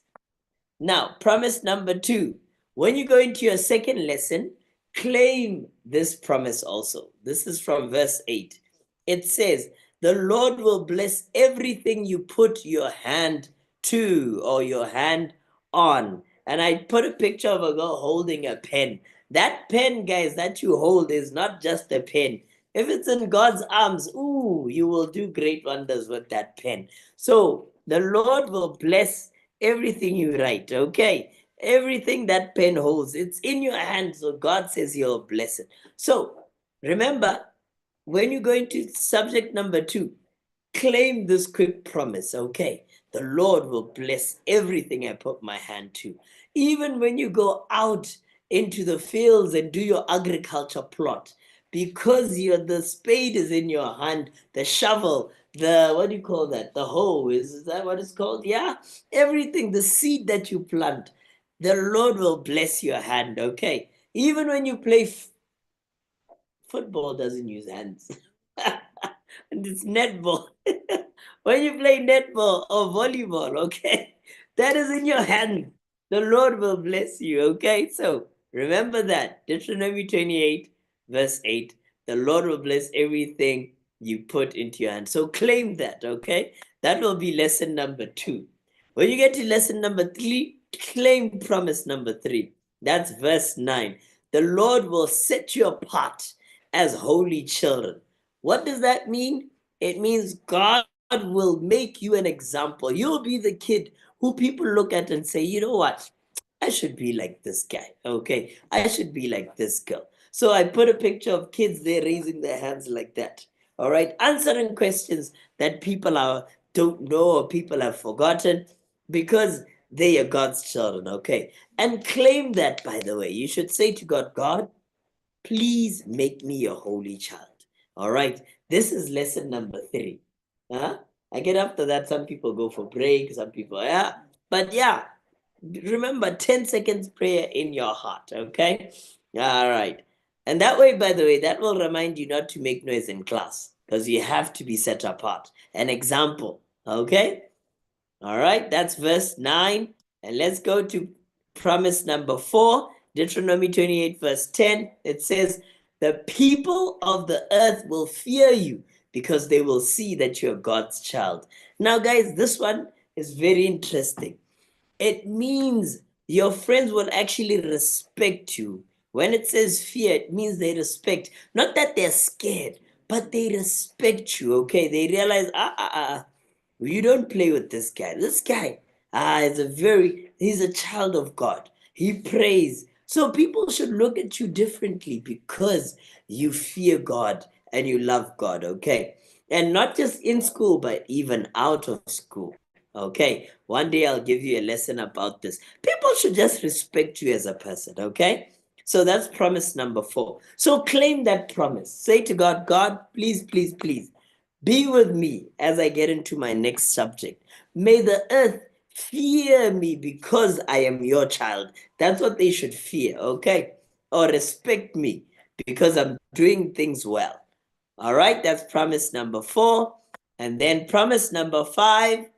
[SPEAKER 2] Now, promise number 2. When you go into your second lesson, claim this promise also. This is from verse 8. It says, the Lord will bless everything you put your hand to or your hand on. And I put a picture of a girl holding a pen. That pen, guys, that you hold is not just a pen. If it's in God's arms, you will do great wonders with that pen. So the Lord will bless everything you write, okay? Everything that pen holds, it's in your hand, so God says he'll bless it. So remember, when you go into subject number 2, claim this quick promise, okay? The Lord will bless everything I put my hand to. Even when you go out into the fields and do your agriculture plot, because the spade is in your hand, the shovel, what do you call that? The hoe, is that what it's called? Yeah, everything, the seed that you plant, the Lord will bless your hand, okay? Even when you play football doesn't use hands. And it's netball. when you play netball or volleyball, okay? That is in your hand. The Lord will bless you, okay? So remember that. Deuteronomy 28, verse 8. The Lord will bless everything you put into your hand. So claim that, okay? That will be lesson number 2. When you get to lesson number 3, claim promise number 3. That's verse 9. The Lord will set you apart as holy children. What does that mean? It means God will make you an example. You'll be the kid who people look at and say, you know what? I should be like this guy. Okay. I should be like this girl. So I put a picture of kids there raising their hands like that. All right. Answering questions that people don't know or people have forgotten because they are God's children. Okay. And claim that, by the way. You should say to God, God, please make me a holy child. All right. This is lesson number 3. Huh? Again, after that, some people go for break, some people, yeah. But yeah, remember 10 seconds prayer in your heart, okay? All right. And that way, by the way, that will remind you not to make noise in class because you have to be set apart. An example, okay? All right, that's verse 9. And let's go to promise number 4, Deuteronomy 28, verse 10. It says, the people of the earth will fear you because they will see that you're God's child. Now, guys, this one is very interesting. It means your friends will actually respect you. When it says fear, it means they respect. Not that they're scared, but they respect you, okay? They realize, you don't play with this guy. This guy, he's a child of God. He prays. So people should look at you differently because you fear God and you love God, okay? And not just in school, but even out of school. Okay, one day I'll give you a lesson about this. People should just respect you as a person, okay? So that's promise number 4. So claim that promise. Say to God, God, please, please, please, be with me as I get into my next subject. May the earth fear me because I am your child. That's what they should fear, okay? Or respect me because I'm doing things well. All right, that's promise number 4. And then promise number 5.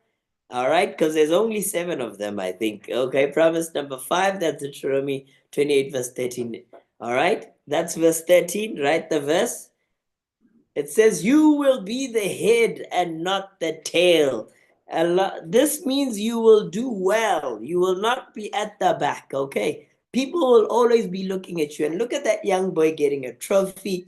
[SPEAKER 2] All right, because there's only 7 of them, I think. Okay, promise number 5, that's Deuteronomy 28, verse 13. All right, that's verse 13, right? The verse. It says, you will be the head and not the tail. This means you will do well. You will not be at the back, okay? People will always be looking at you. And look at that young boy getting a trophy,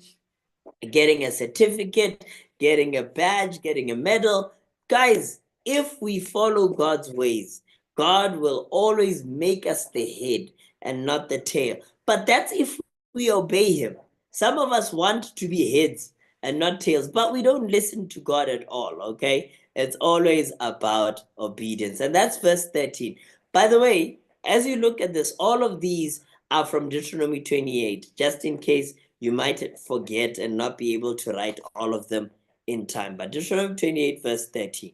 [SPEAKER 2] getting a certificate, getting a badge, getting a medal. Guys, if we follow God's ways, God will always make us the head and not the tail. But that's if we obey him. Some of us want to be heads and not tails, but we don't listen to God at all, okay? It's always about obedience. And that's verse 13. By the way, as you look at this, all of these are from Deuteronomy 28, just in case you might forget and not be able to write all of them in time. But Deuteronomy 28, verse 13.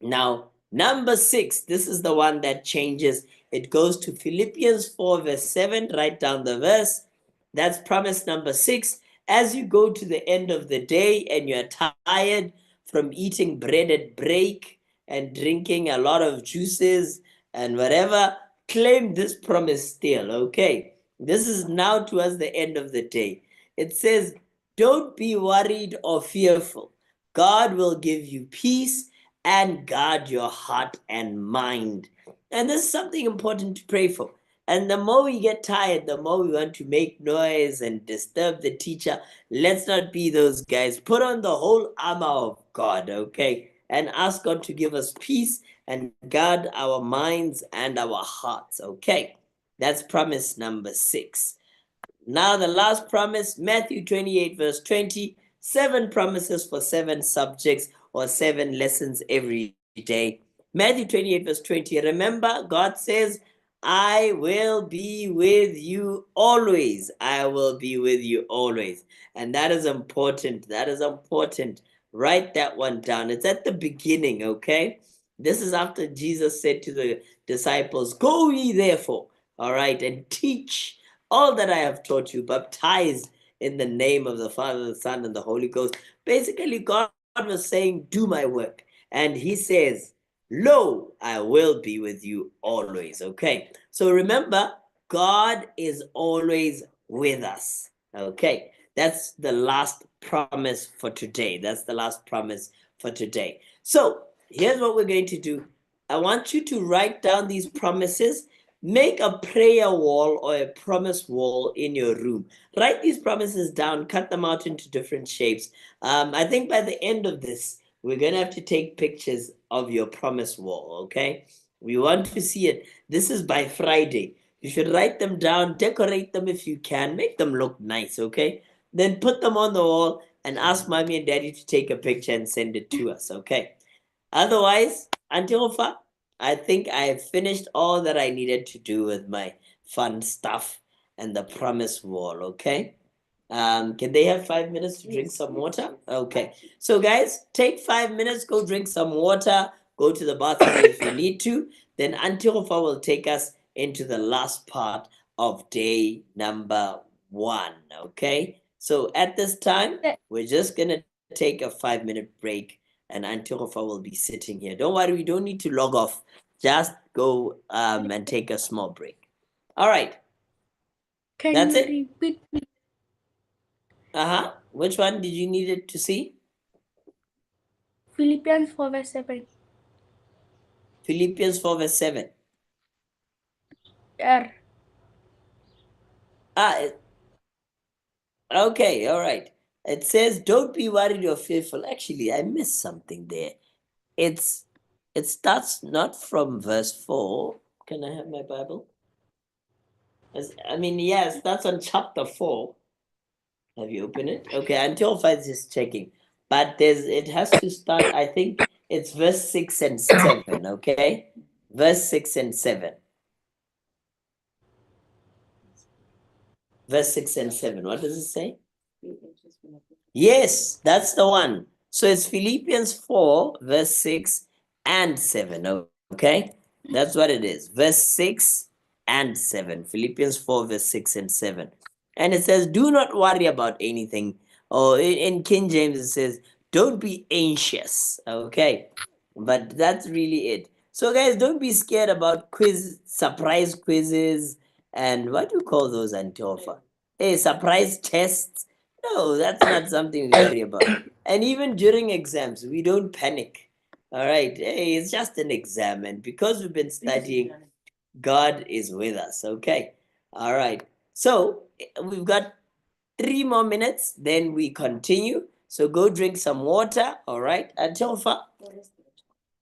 [SPEAKER 2] Now, number 6, this is the one that changes. It goes to Philippians 4, verse 7. Write down the verse. That's promise number 6. As you go to the end of the day and you're tired from eating bread at break and drinking a lot of juices and whatever, claim this promise still, okay? This is now towards the end of the day. It says, don't be worried or fearful. God will give you peace and guard your heart and mind. And this is something important to pray for. And the more we get tired, the more we want to make noise and disturb the teacher. Let's not be those guys. Put on the whole armor of God, okay? And ask God to give us peace and guard our minds and our hearts, okay? That's promise number 6. Now the last promise, Matthew 28, verse 20. 7 promises for 7 subjects or 7 lessons every day. Matthew 28, verse 20. Remember, God says, I will be with you always. I will be with you always. And that is important. That is important. Write that one down. It's at the beginning, okay? This is after Jesus said to the disciples, go ye therefore, all right, and teach all that I have taught you, baptize in the name of the Father, the Son, and the Holy Ghost. Basically, God was saying, do my work. And he says, lo, I will be with you always. Okay. So remember, God is always with us. Okay. That's the last promise for today. That's the last promise for today. So here's what we're going to do. I want you to write down these promises. Make a prayer wall or a promise wall in your room. Write these promises down, cut them out into different shapes. I think by the end of this, we're going to have to take pictures of your promise wall, okay? We want to see it. This is by Friday. You should write them down, decorate them if you can, make them look nice, okay? Then put them on the wall and ask mommy and daddy to take a picture and send it to us, okay? Otherwise, Antihofa, I think I have finished all that I needed to do with my fun stuff and the promise wall, okay? Can they have 5 minutes to drink some water? Okay. So guys, take 5 minutes, go drink some water, go to the bathroom if you need to. Then Antihofa will take us into the last part of day number 1, okay? So at this time, we're just gonna take a 5-minute break and Antihofa will be sitting here. Don't worry, we don't need to log off. Just go and take a small break. All right. That's it.
[SPEAKER 9] Repeat?
[SPEAKER 2] Uh-huh. Which one did you need it to see?
[SPEAKER 9] Philippians 4 verse 7.
[SPEAKER 2] Philippians 4 verse 7.
[SPEAKER 9] R.
[SPEAKER 2] Okay, all right. It says, don't be worried or fearful. Actually, I missed something there. It starts not from verse 4. Can I have my Bible? Yes, that's on chapter 4. Have you opened it? Okay, until 5 is just checking. But it has to start, I think it's verse 6 and 7, okay? Verse 6 and 7. Verse 6 and 7. What does it say? Yes, that's the one. So it's Philippians 4, verse 6 and 7. Okay? That's what it is. Verse 6 and 7. Philippians 4, verse 6 and 7. And it says, do not worry about anything. Or in King James, it says, don't be anxious. Okay? But that's really it. So, guys, don't be scared about surprise quizzes, and what do you call those, Antofa? Hey, surprise tests. No, that's not something we worry about. And even during exams, we don't panic. All right. Hey, it's just an exam. And because we've been studying, God is with us. Okay. All right. So we've got 3 more minutes, then we continue. So go drink some water. All right. Antofa.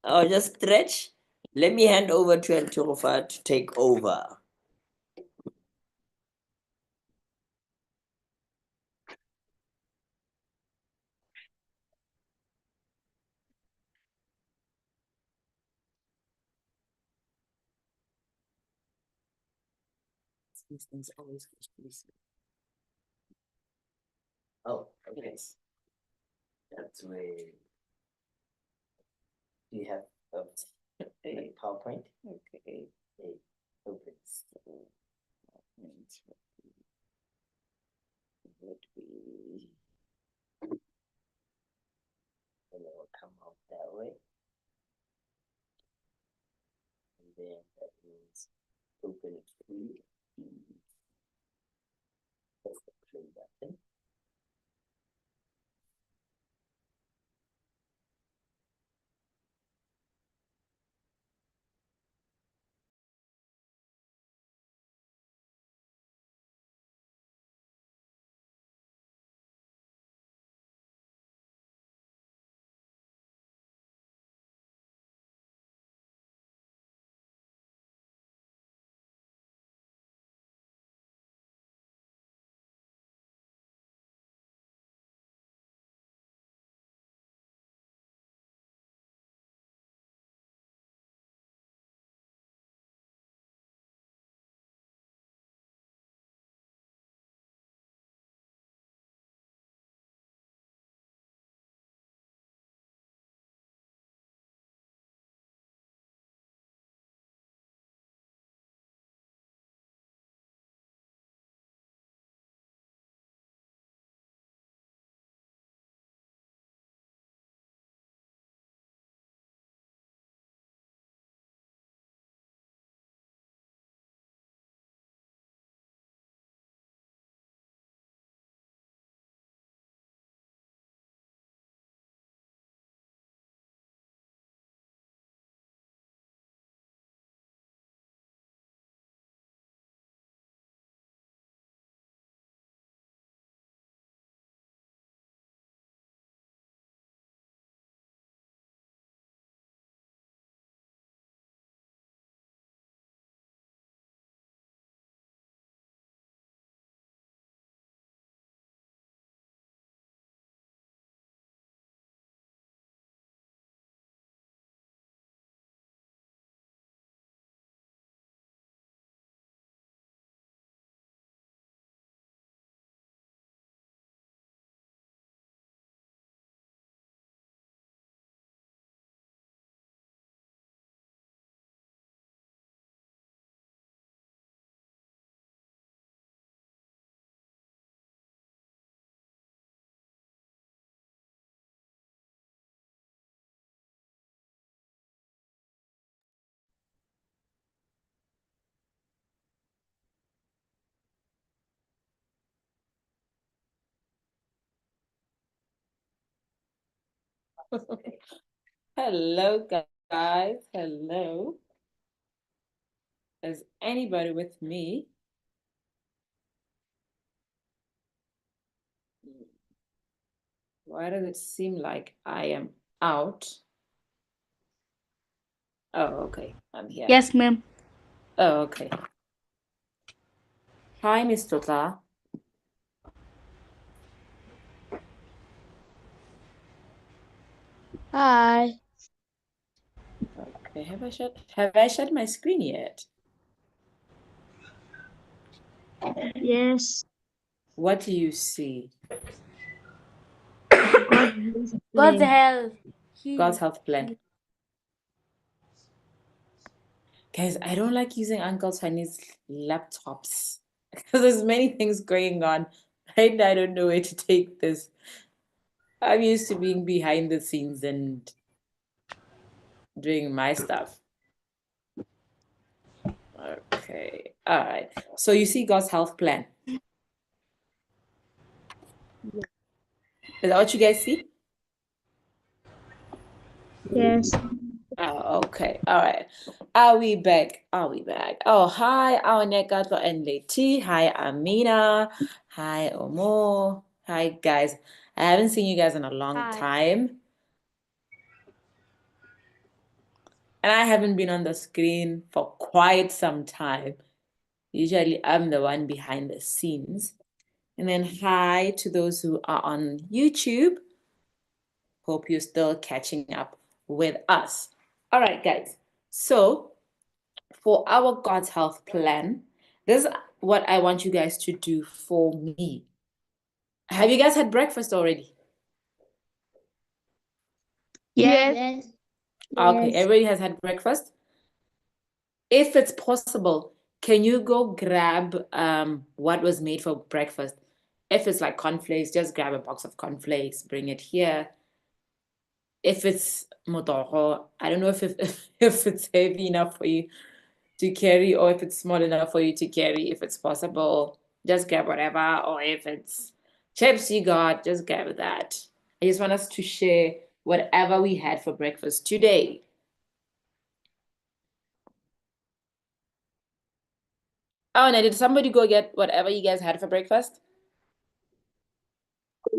[SPEAKER 2] Oh, just stretch. Let me hand over to Antofa to take over. These things always goes please. Oh, okay. That's way. Do you have a PowerPoint? Okay. Open. Would be. And it will come out that way. And then that means open it fully. Press the play button.
[SPEAKER 8] Hello, guys. Hello. Is anybody with me? Why does it seem like I am out? Oh, okay. I'm here.
[SPEAKER 5] Yes, ma'am.
[SPEAKER 8] Oh, okay. Hi, Miss Tota.
[SPEAKER 6] Hi.
[SPEAKER 8] Okay, have I shared my screen yet?
[SPEAKER 5] Yes.
[SPEAKER 8] What do you see?
[SPEAKER 5] God's health.
[SPEAKER 8] God's health plan. Guys, I don't like using Uncle Chinese laptops because there's many things going on. Right now, I don't know where to take this. I'm used to being behind the scenes and doing my stuff. Okay, all right. So you see God's health plan. Is that what you guys see?
[SPEAKER 5] Yes.
[SPEAKER 8] Oh, okay. All right. Are we back? Are we back? Oh, hi, Aonekato and Leti. Hi, Amina. Hi, Omo. Hi, guys. I haven't seen you guys in a long
[SPEAKER 5] Hi.
[SPEAKER 8] time. And I haven't been on the screen for quite some time. Usually I'm the one behind the scenes. And then hi to those who are on YouTube. Hope you're still catching up with us. All right, guys. So for our God's health plan, this is what I want you guys to do for me. Have you guys had breakfast already?
[SPEAKER 6] Yes.
[SPEAKER 1] Yes.
[SPEAKER 8] Okay,
[SPEAKER 5] Yes.
[SPEAKER 8] everybody has had breakfast. If it's possible, can you go grab what was made for breakfast? If it's like cornflakes, just grab a box of cornflakes, bring it here. If it's motoho, I don't know if it's heavy enough for you to carry or if it's small enough for you to carry. If it's possible, just grab whatever. Or if it's chips you got, just grab that. I just want us to share whatever we had for breakfast today. Oh, and did somebody go get whatever you guys had for breakfast?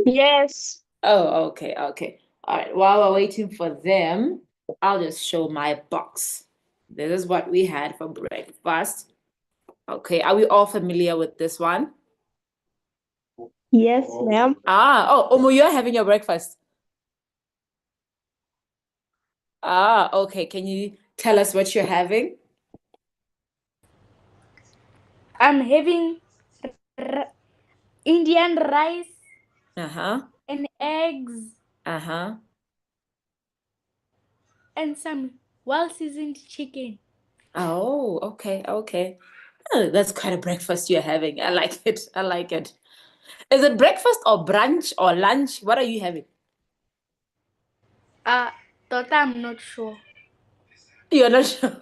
[SPEAKER 6] Yes.
[SPEAKER 8] Oh, okay, okay. All right, while we're waiting for them, I'll just show my box. This is what we had for breakfast. Okay, are we all familiar with this one?
[SPEAKER 6] Yes, ma'am.
[SPEAKER 8] Oh, Omo, you're having your breakfast. Okay. Can you tell us what you're having?
[SPEAKER 5] I'm having Indian rice
[SPEAKER 8] Uh-huh.
[SPEAKER 5] and eggs
[SPEAKER 8] Uh-huh.
[SPEAKER 5] and some well-seasoned chicken.
[SPEAKER 8] Oh, okay, okay. Oh, that's quite a breakfast you're having. I like it. I like it. Is it breakfast or brunch or lunch? What are you having?
[SPEAKER 5] Tota, I'm not sure.
[SPEAKER 8] You're not sure.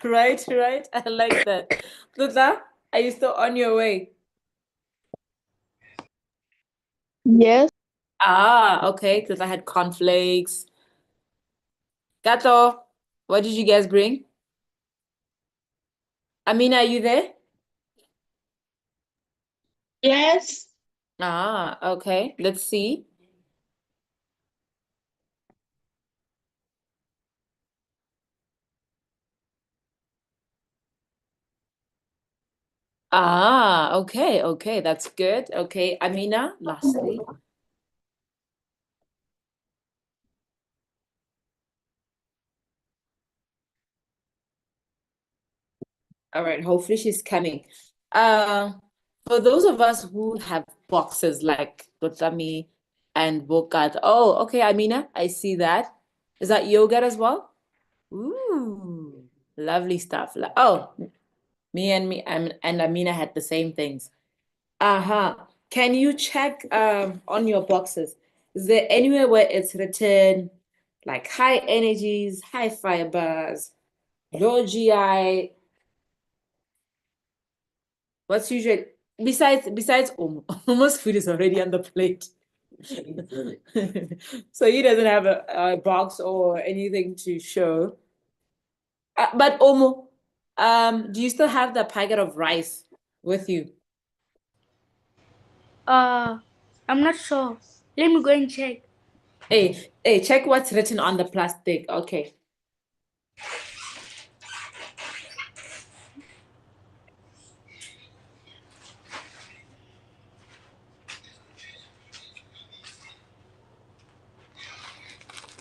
[SPEAKER 8] Right, right. I like that. Tuta, are you still on your way?
[SPEAKER 6] Yes.
[SPEAKER 8] Okay. Tuta had cornflakes. Gato, what did you guys bring? Amina, are you there?
[SPEAKER 6] Yes.
[SPEAKER 8] Okay. Let's see. Okay, okay. That's good. Okay, Amina, lastly. All right, hopefully she's coming. For those of us who have boxes like Gotami and Bokat. Oh, okay, Amina, I see that. Is that yogurt as well? Ooh, lovely stuff. Oh, me and Amina had the same things. Can you check on your boxes? Is there anywhere where it's written like high energies, high fibers, low GI? What's usually besides almost food is already on the plate. So he doesn't have a box or anything to show. But Omo, do you still have the packet of rice with you?
[SPEAKER 5] I'm not sure. Let me go and check.
[SPEAKER 8] Hey, check what's written on the plastic. Okay.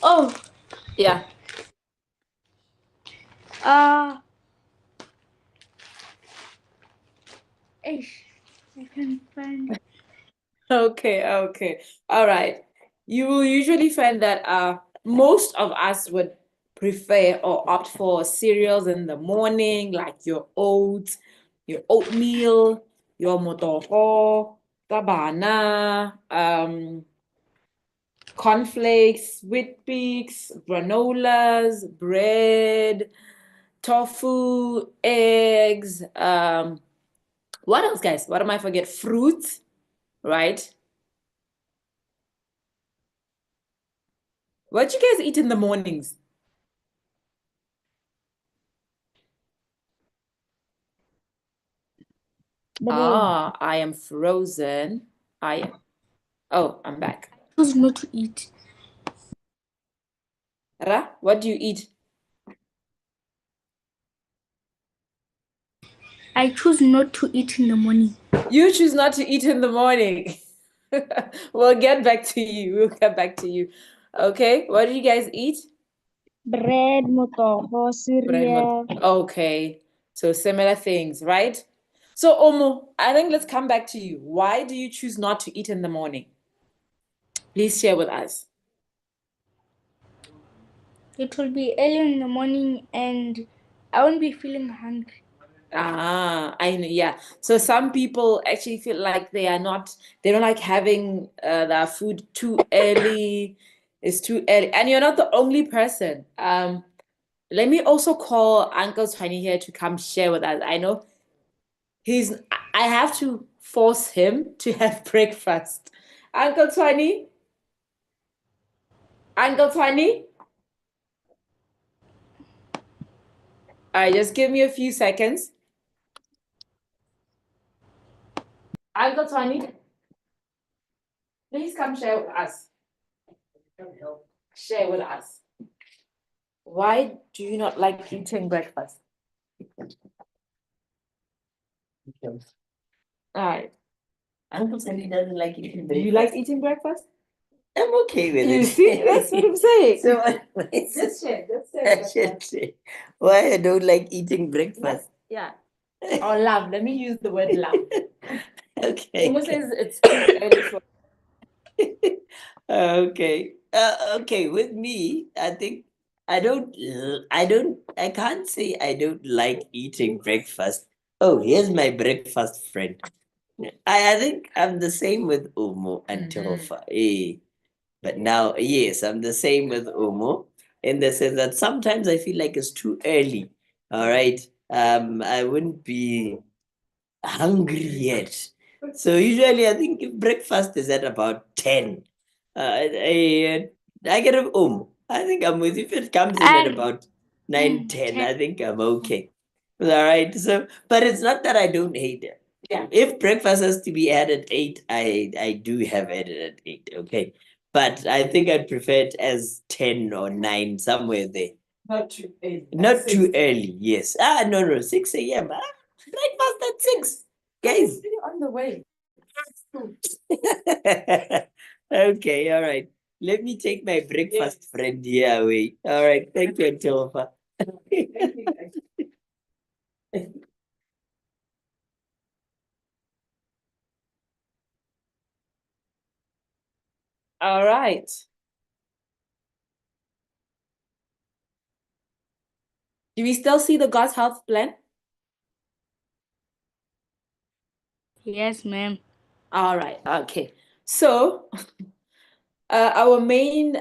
[SPEAKER 5] Oh,
[SPEAKER 8] Yeah.
[SPEAKER 5] ish, I can't find.
[SPEAKER 8] Okay, okay. All right. You will usually find that most of us would prefer or opt for cereals in the morning, like your oats, your oatmeal, your motoho, tabana, cornflakes, Weet-Bix, granolas, bread, tofu, eggs, what else, guys? What am I forget? Fruit, right? What you guys eat in the mornings? Ah, I am frozen. Oh, I'm back.
[SPEAKER 5] Choose not to eat.
[SPEAKER 8] Ra, what do you eat?
[SPEAKER 5] I choose not to eat in the morning.
[SPEAKER 8] You choose not to eat in the morning. We'll get back to you. We'll get back to you. Okay, what do you guys eat?
[SPEAKER 5] Bread, motoho,
[SPEAKER 8] Bread,
[SPEAKER 5] cereal.
[SPEAKER 8] okay, so similar things, right? So, Omo, I think let's come back to you. Why do you choose not to eat in the morning? Please share with us.
[SPEAKER 5] It will be early in the morning and I won't be feeling hungry.
[SPEAKER 8] I know, yeah. So some people actually feel like they don't like having their food too early. It's too early. And you're not the only person. Let me also call Uncle Tiny here to come share with us. I know I have to force him to have breakfast. Uncle Tiny? Uncle Tiny? All right, just give me a few seconds. Uncle Tony, please come share with us. Share with us. Why do you not like eating breakfast? All right.
[SPEAKER 2] Uncle Sandy doesn't like eating
[SPEAKER 8] Do you like eating breakfast?
[SPEAKER 2] I'm okay with
[SPEAKER 8] You
[SPEAKER 2] it.
[SPEAKER 8] see, that's what I'm saying.
[SPEAKER 2] So
[SPEAKER 8] Just share.
[SPEAKER 2] I should say why I don't like eating breakfast.
[SPEAKER 8] Yeah. Or love. Let me use the word love.
[SPEAKER 2] Okay.
[SPEAKER 8] Umo says it's too early for.
[SPEAKER 2] Okay. Okay. With me, I think I can't say I don't like eating breakfast. Oh, here's my breakfast friend. I think I'm the same with Umo and Tofa. But now, yes, I'm the same with Umo in the sense that sometimes I feel like it's too early. All right. I wouldn't be hungry yet. So usually I think if breakfast is at about 10, I get a I think I'm with you. If it comes in at
[SPEAKER 5] And
[SPEAKER 2] about 9, 10,
[SPEAKER 5] 10.
[SPEAKER 2] I think I'm okay. All right. So, but it's not that I don't hate it.
[SPEAKER 8] Yeah.
[SPEAKER 2] If breakfast has to be had at 8, I do have it at 8. Okay. But I think I'd prefer it as 10 or 9, somewhere there.
[SPEAKER 8] Not too early.
[SPEAKER 2] Not too early, yes. No, 6 a.m. Breakfast at 6. Guys.
[SPEAKER 8] On the way.
[SPEAKER 2] Okay, all right. Let me take my breakfast friend here away. All right, thank you, Tofa.
[SPEAKER 8] All right. Do we still see the God's health plan?
[SPEAKER 5] Yes, ma'am.
[SPEAKER 8] All right. Okay. So, our main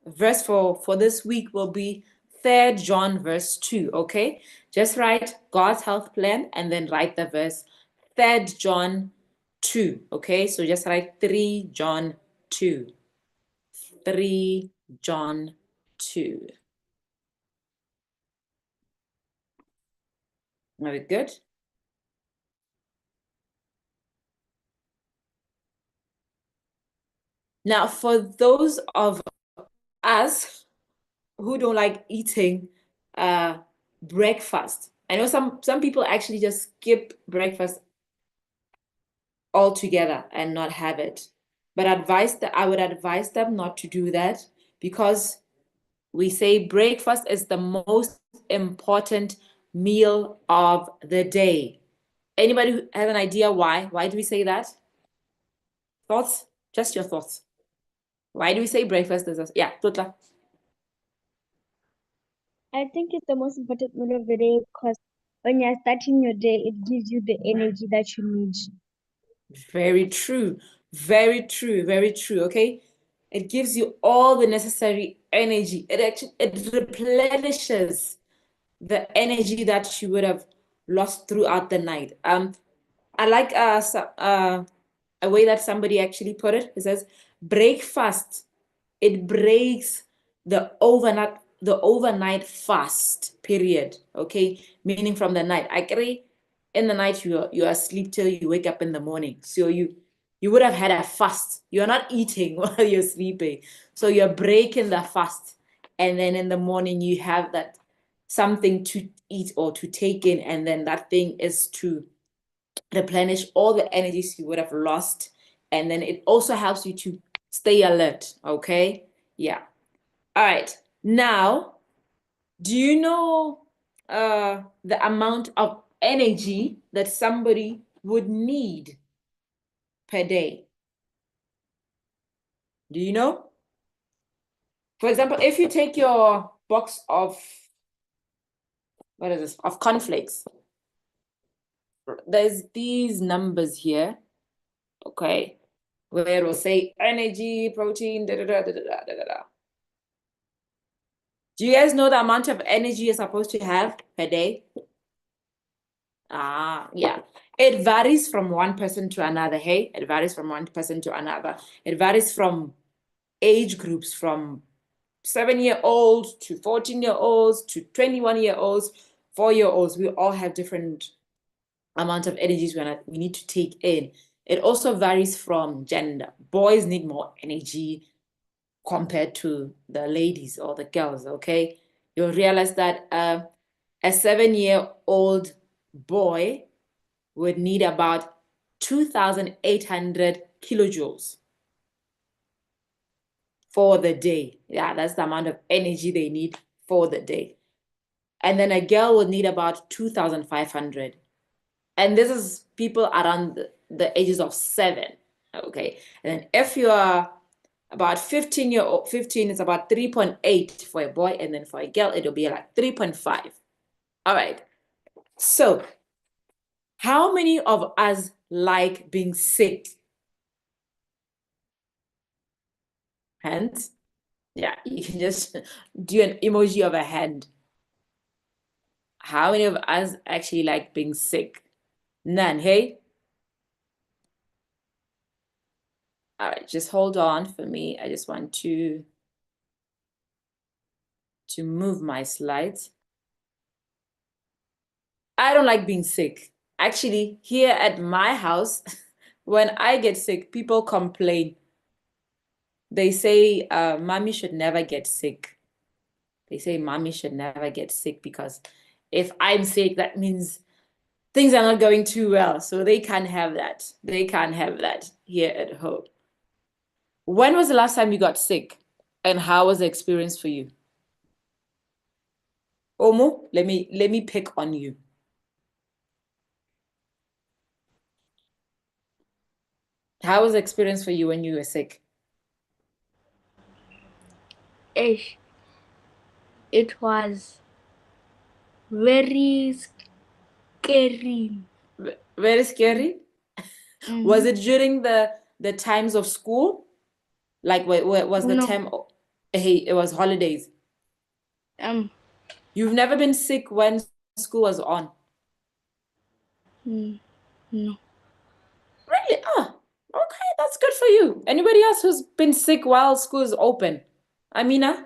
[SPEAKER 8] verse for this week will be 3 John verse 2. Okay. Just write God's health plan and then write the verse 3 John 2. Okay. So just write 3 John 2. 3 John 2. Very good. Now, for those of us who don't like eating breakfast, I know some people actually just skip breakfast altogether and not have it. But I would advise them not to do that, because we say breakfast is the most important meal of the day. Anybody who have an idea why? Why do we say that? Thoughts? Just your thoughts. Why do we say breakfast is yeah, Tutla.
[SPEAKER 5] I think it's the most important meal of the day because when you're starting your day, it gives you the energy that you need.
[SPEAKER 8] Very true. Very true. Very true. Okay. It gives you all the necessary energy. It replenishes the energy that you would have lost throughout the night. I like a way that somebody actually put it. It says breakfast. It breaks the overnight fast period. Okay, meaning from the night. I agree. In the night you're asleep till you wake up in the morning. So you would have had a fast. You're not eating while you're sleeping. So you're breaking the fast. And then in the morning you have that something to eat or to take in, and then that thing is to replenish all the energies you would have lost. And then it also helps you to stay alert. Okay. Yeah. All right. Now, do you know the amount of energy that somebody would need per day? Do you know? For example, if you take your box of, what is this, of cornflakes, there's these numbers here, okay, where it will say energy, protein, da da da da da da da. Do you guys know the amount of energy you're supposed to have per day? Yeah. It varies from one person to another, hey? It varies from one person to another. It varies from age groups, from 7-year-olds to 14-year-olds to 21-year-olds, 4-year-olds. We all have different amount of energies we need to take in. It also varies from gender. Boys need more energy compared to the ladies or the girls, okay? You'll realize that a 7-year-old boy would need about 2,800 kilojoules for the day. Yeah, that's the amount of energy they need for the day. And then a girl would need about 2,500. And this is people around the ages of 7, okay? And then if you are about 15 is about 3.8 for a boy, and then for a girl, it'll be like 3.5. All right. So how many of us like being sick? Hands? Yeah, you can just do an emoji of a hand. How many of us actually like being sick? None, hey? All right, just hold on for me. I just want to move my slides. I don't like being sick. Actually, here at my house, when I get sick, people complain. They say, mommy should never get sick. They say mommy should never get sick because if I'm sick, that means things are not going too well. So they can't have that. They can't have that here at home. When was the last time you got sick? And how was the experience for you? Omo, let me pick on you. How was the experience for you when you were sick?
[SPEAKER 5] It was very scary.
[SPEAKER 8] Very scary? Was it during the times of school? Like what was the
[SPEAKER 5] No.
[SPEAKER 8] time? Hey, it was holidays. You've never been sick when school was on?
[SPEAKER 5] No.
[SPEAKER 8] Really? Okay, that's good for you. Anybody else who's been sick while school is open? Amina?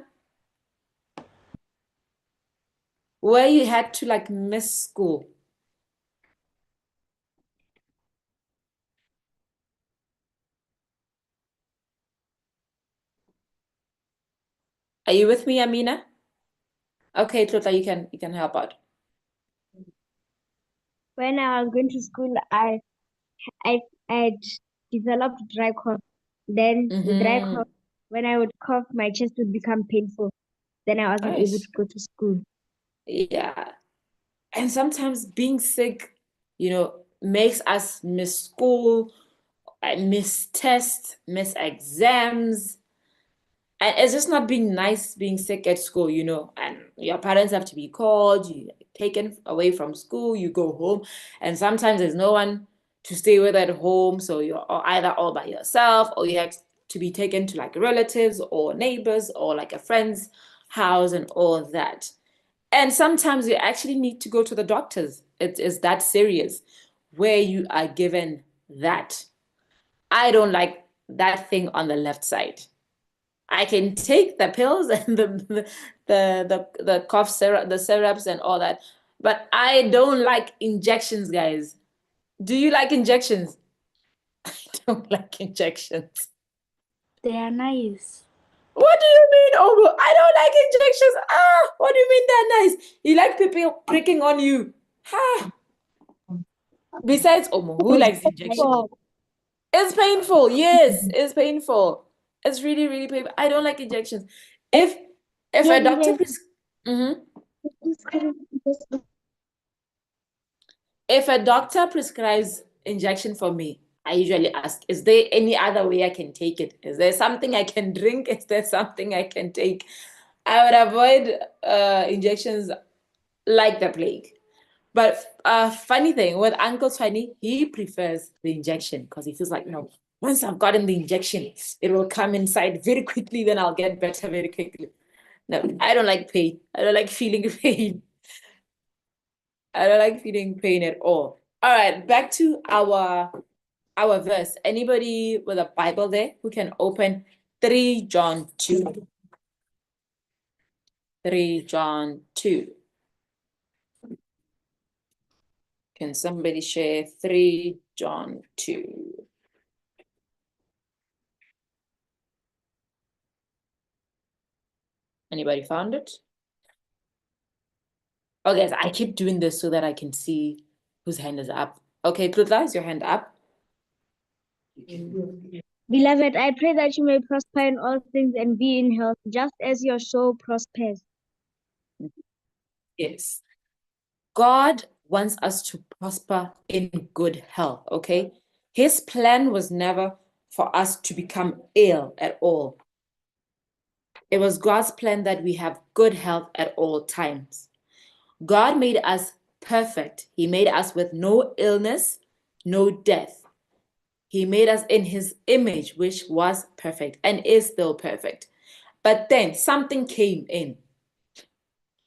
[SPEAKER 8] Where you had to like miss school? Are you with me, Amina? Okay, Tlotla, you can help out.
[SPEAKER 5] When I was going to school, I had developed dry cough. Then the dry
[SPEAKER 8] Mm-hmm.
[SPEAKER 5] cough, when I would cough, my chest would become painful. Then I wasn't able
[SPEAKER 8] Nice.
[SPEAKER 5] to go to school.
[SPEAKER 8] Yeah. And sometimes being sick, makes us miss school, miss tests, miss exams. And it's just not being nice being sick at school, and your parents have to be called, you taken away from school, you go home, and sometimes there's no one to stay with at home, so you're either all by yourself or you have to be taken to like relatives or neighbors or like a friend's house and all that. And sometimes you actually need to go to the doctors. It is that serious where you are given that. I don't like that thing on the left side. I can take the pills and the cough syrup, the syrups and all that, but I don't like injections, guys. Do you like injections? I don't like injections.
[SPEAKER 3] They are nice.
[SPEAKER 8] What do you mean, Omo? I don't like injections. What do you mean they're nice? You like people pricking on you. Besides Omo, who likes injections? It's painful. Yes, it's painful. It's really, really painful. I don't like injections. If a doctor if a doctor prescribes injection for me, I usually ask, is there any other way I can take it? Is there something I can drink? Is there something I can take? I would avoid injections like the plague. But funny thing, with Uncle Tony, he prefers the injection because he feels like, once I've gotten the injection, it will come inside very quickly, then I'll get better very quickly. No, I don't like pain. I don't like feeling pain. I don't like feeling pain at all. All right, back to our verse. Anybody with a Bible there who can open 3 John 2? 3 John 2. Can somebody share 3 John 2? Anybody found it? Oh, guys, I keep doing this so that I can see whose hand is up. Okay, Tlutla, is your hand up?
[SPEAKER 5] Beloved, I pray that you may prosper in all things and be in health, just as your soul prospers.
[SPEAKER 8] Yes. God wants us to prosper in good health, okay? His plan was never for us to become ill at all. It was God's plan that we have good health at all times. God made us perfect. He made us with no illness, no death. He made us in his image, which was perfect and is still perfect. But then something came in.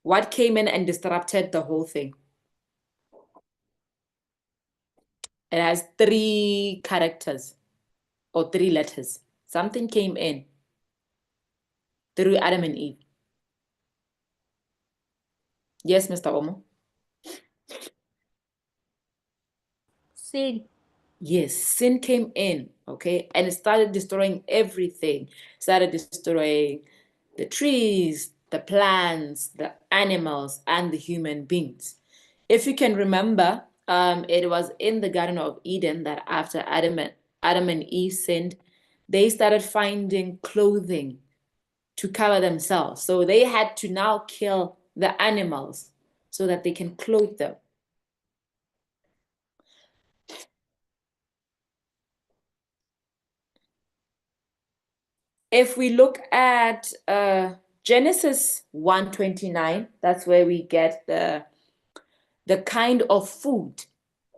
[SPEAKER 8] What came in and disrupted the whole thing? It has 3 characters or 3 letters. Something came in through Adam and Eve. Yes, Mr. Omo?
[SPEAKER 3] Sin.
[SPEAKER 8] Yes, sin came in, okay? And it started destroying everything. Started destroying the trees, the plants, the animals, and the human beings. If you can remember, it was in the Garden of Eden that after Adam and Eve sinned, they started finding clothing to cover themselves. So they had to now kill the animals so that they can clothe them. If we look at Genesis 1:29, that's where we get the kind of food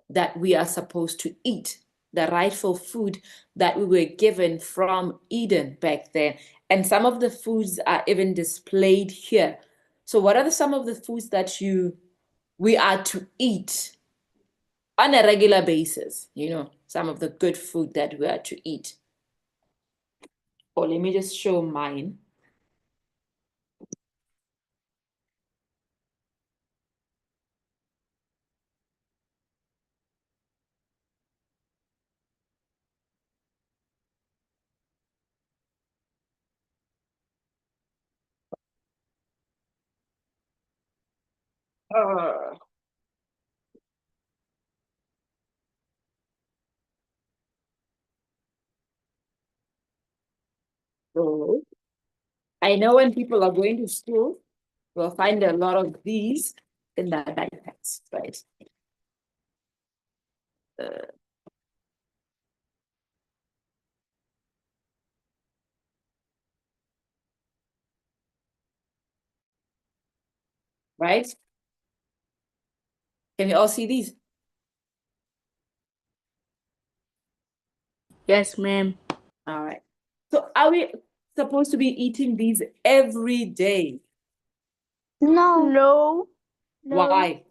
[SPEAKER 8] that we are supposed to eat, the rightful food that we were given from Eden back then. And some of the foods are even displayed here. So what are some of the foods that we are to eat? on a regular basis, some of the good food that we are to eat. Or let me just show mine. So I know when people are going to school, we'll find a lot of these in their backpacks, right? Right? Can you all see these?
[SPEAKER 5] Yes, ma'am.
[SPEAKER 8] All right. So are we supposed to be eating these every day?
[SPEAKER 3] No,
[SPEAKER 6] No.
[SPEAKER 8] Why?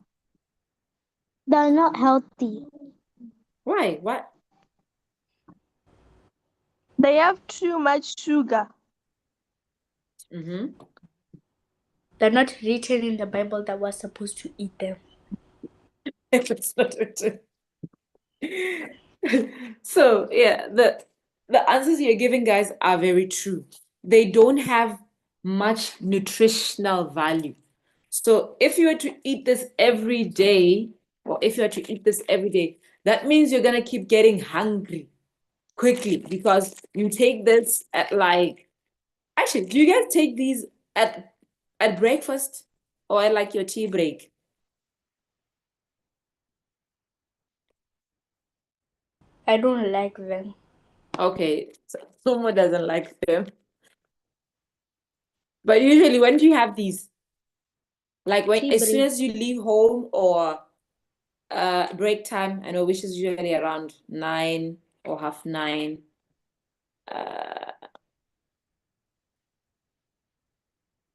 [SPEAKER 3] they're not healthy.
[SPEAKER 8] Why? What?
[SPEAKER 6] They have too much sugar.
[SPEAKER 8] Mm-hmm.
[SPEAKER 5] They're not written in the Bible that we're supposed to eat them.
[SPEAKER 8] It's not written. So yeah, the answers you're giving, guys, are very true. They don't have much nutritional value. So if you were to eat this every day, or if you are to eat this every day, that means you're gonna keep getting hungry quickly because you take this at actually, do you guys take these at breakfast or at like your tea break?
[SPEAKER 5] I don't like them.
[SPEAKER 8] Okay, so Somo doesn't like them. But usually, when do you have these? Like when,
[SPEAKER 5] Tea
[SPEAKER 8] as soon
[SPEAKER 5] break.
[SPEAKER 8] as you leave home or break time, I know which is usually around 9 or 9:30.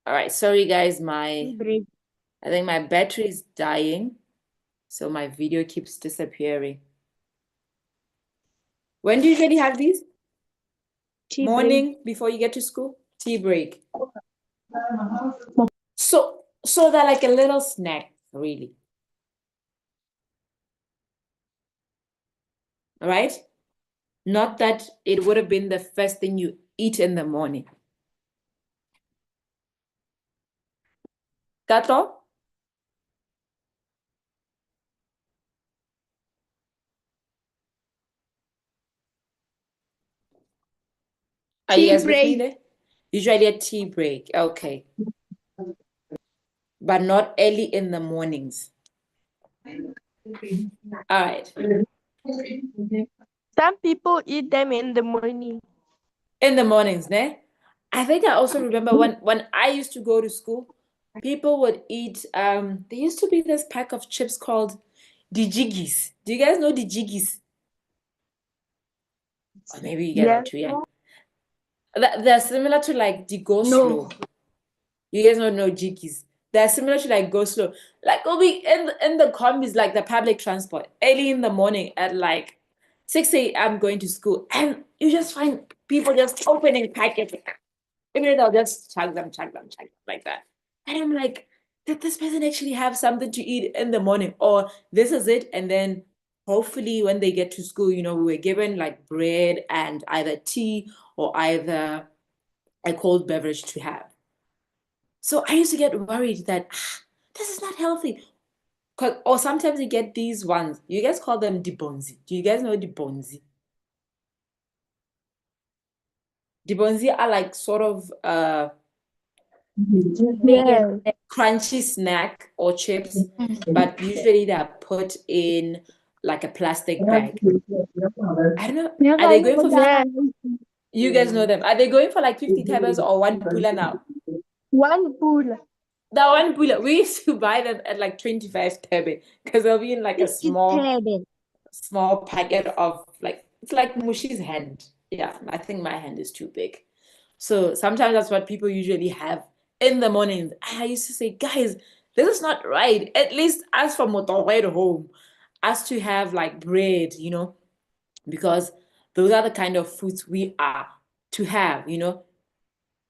[SPEAKER 8] All right, sorry guys,
[SPEAKER 5] Tea break.
[SPEAKER 8] I think my battery is dying, so my video keeps disappearing. When do you usually have these?
[SPEAKER 5] Tea
[SPEAKER 8] Morning before you get to school? Tea break. So they're like a little snack, really. All right? Not that it would have been the first thing you eat in the morning. Kato? Are you
[SPEAKER 6] Tea
[SPEAKER 8] guys with me
[SPEAKER 6] break.
[SPEAKER 8] there? Usually a tea break, okay. But not early in the mornings. All right.
[SPEAKER 6] Some people eat them in the morning.
[SPEAKER 8] In the mornings, ne? I think I also remember when I used to go to school, people would eat, there used to be this pack of chips called the Jiggies. Do you guys know the Jiggies? Or maybe you guys are too young. They're similar to like the Go Slow. You guys don't know Jiggies. They're similar to like Go Slow. Like we'll be in the combis, like the public transport, early in the morning at like 6 a.m. going to school. And you just find people just opening packets. Maybe they'll just chug them like that. And I'm like, did this person actually have something to eat in the morning? Or this is it? And then hopefully when they get to school, we were given like bread and either tea or either a cold beverage to have. So I used to get worried that this is not healthy. Or sometimes you get these ones. You guys call them dibonzi. Do you guys know dibonzi? Dibonzi are like sort of
[SPEAKER 3] Yeah.
[SPEAKER 8] crunchy snack or chips, but usually they're put in like a plastic bag. I don't know. Are they going for
[SPEAKER 6] Yeah.
[SPEAKER 8] You guys know them. Are they going for like 50 tabers or 1 pula now?
[SPEAKER 6] 1 pula.
[SPEAKER 8] That 1 pula, we used to buy them at like 25 tabe because they'll be in like a small packet of like, it's like Mushi's hand. Yeah, I think my hand is too big. So sometimes that's what people usually have in the mornings. I used to say, guys, this is not right. At least as for Motorway home, us to have like bread, you know, because those are the kind of foods we are to have, you know.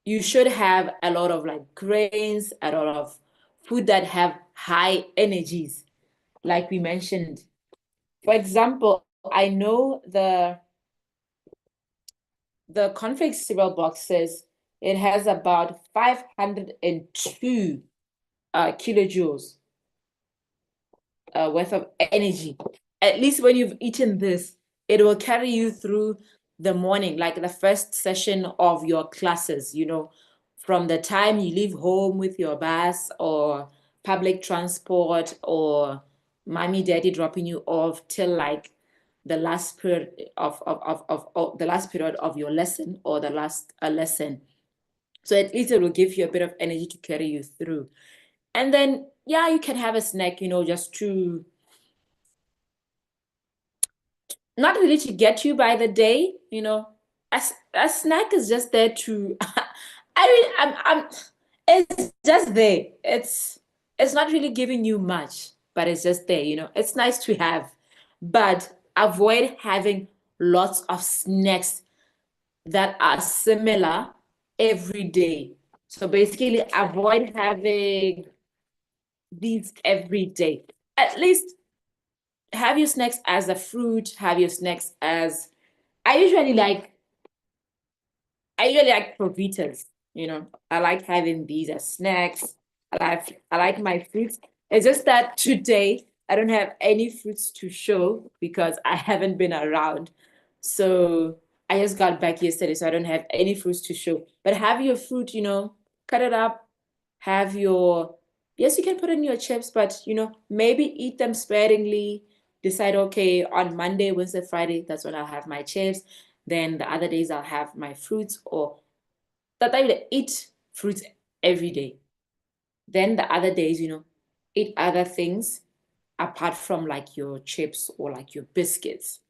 [SPEAKER 8] You should have a lot of like grains, a lot of food that have high energies, like we mentioned. For example, I know the cornflakes cereal boxes, it has about 502 kilojoules worth of energy. At least when you've eaten this, it will carry you through the morning, like the first session of your classes, you know, from the time you leave home with your bus or public transport or mommy, daddy dropping you off till like the last period of the last period of your lesson or the last lesson. So at least it will give you a bit of energy to carry you through. And then, yeah, you can have a snack, you know, just to not really to get you by the day, you know. A snack is just there to I mean I'm it's just there. It's not really giving you much, but it's just there, you know. It's nice to have, but avoid having lots of snacks that are similar every day. So basically avoid having these every day. At least have your snacks as a fruit, have your snacks as I usually like Provitas, you know. I like having these as snacks. I like my fruits. It's just that today I don't have any fruits to show because I haven't been around. So I just got back yesterday, so I don't have any fruits to show. But have your fruit, you know, cut it up, have your yes, you can put in your chips, but you know, maybe eat them sparingly. Decide, okay, on Monday, Wednesday, Friday, that's when I'll have my chips. Then the other days I'll have my fruits, or that I will eat fruits every day. Then the other days, you know, eat other things apart from like your chips or like your biscuits.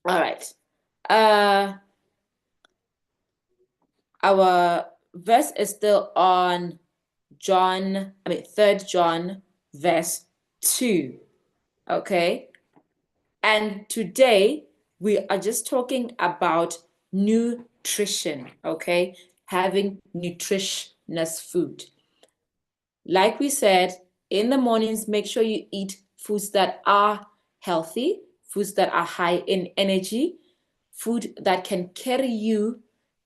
[SPEAKER 8] All right. Our verse is still on 3 John verse 2. Okay. And today we are just talking about nutrition, okay? Having nutritious food. Like we said, in the mornings, make sure you eat foods that are healthy, foods that are high in energy, food that can carry you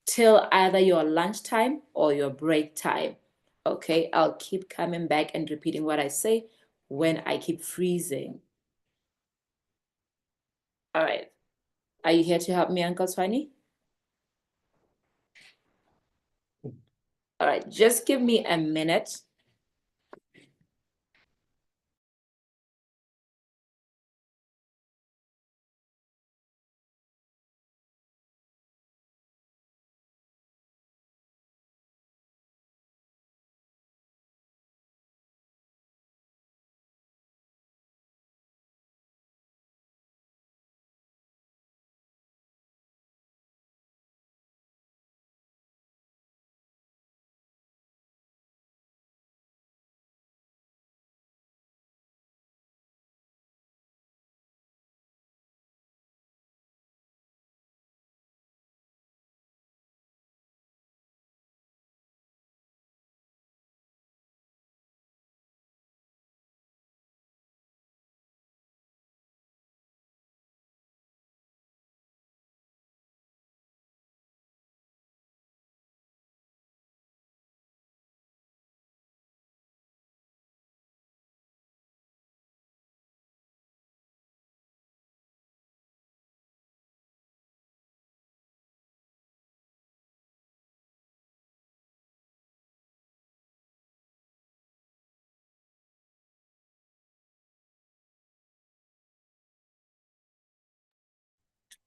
[SPEAKER 8] till either your lunchtime or your break time. Okay, I'll keep coming back and repeating what I say when I keep freezing. All right. Are you here to help me, Uncle Swani? All right, just give me a minute.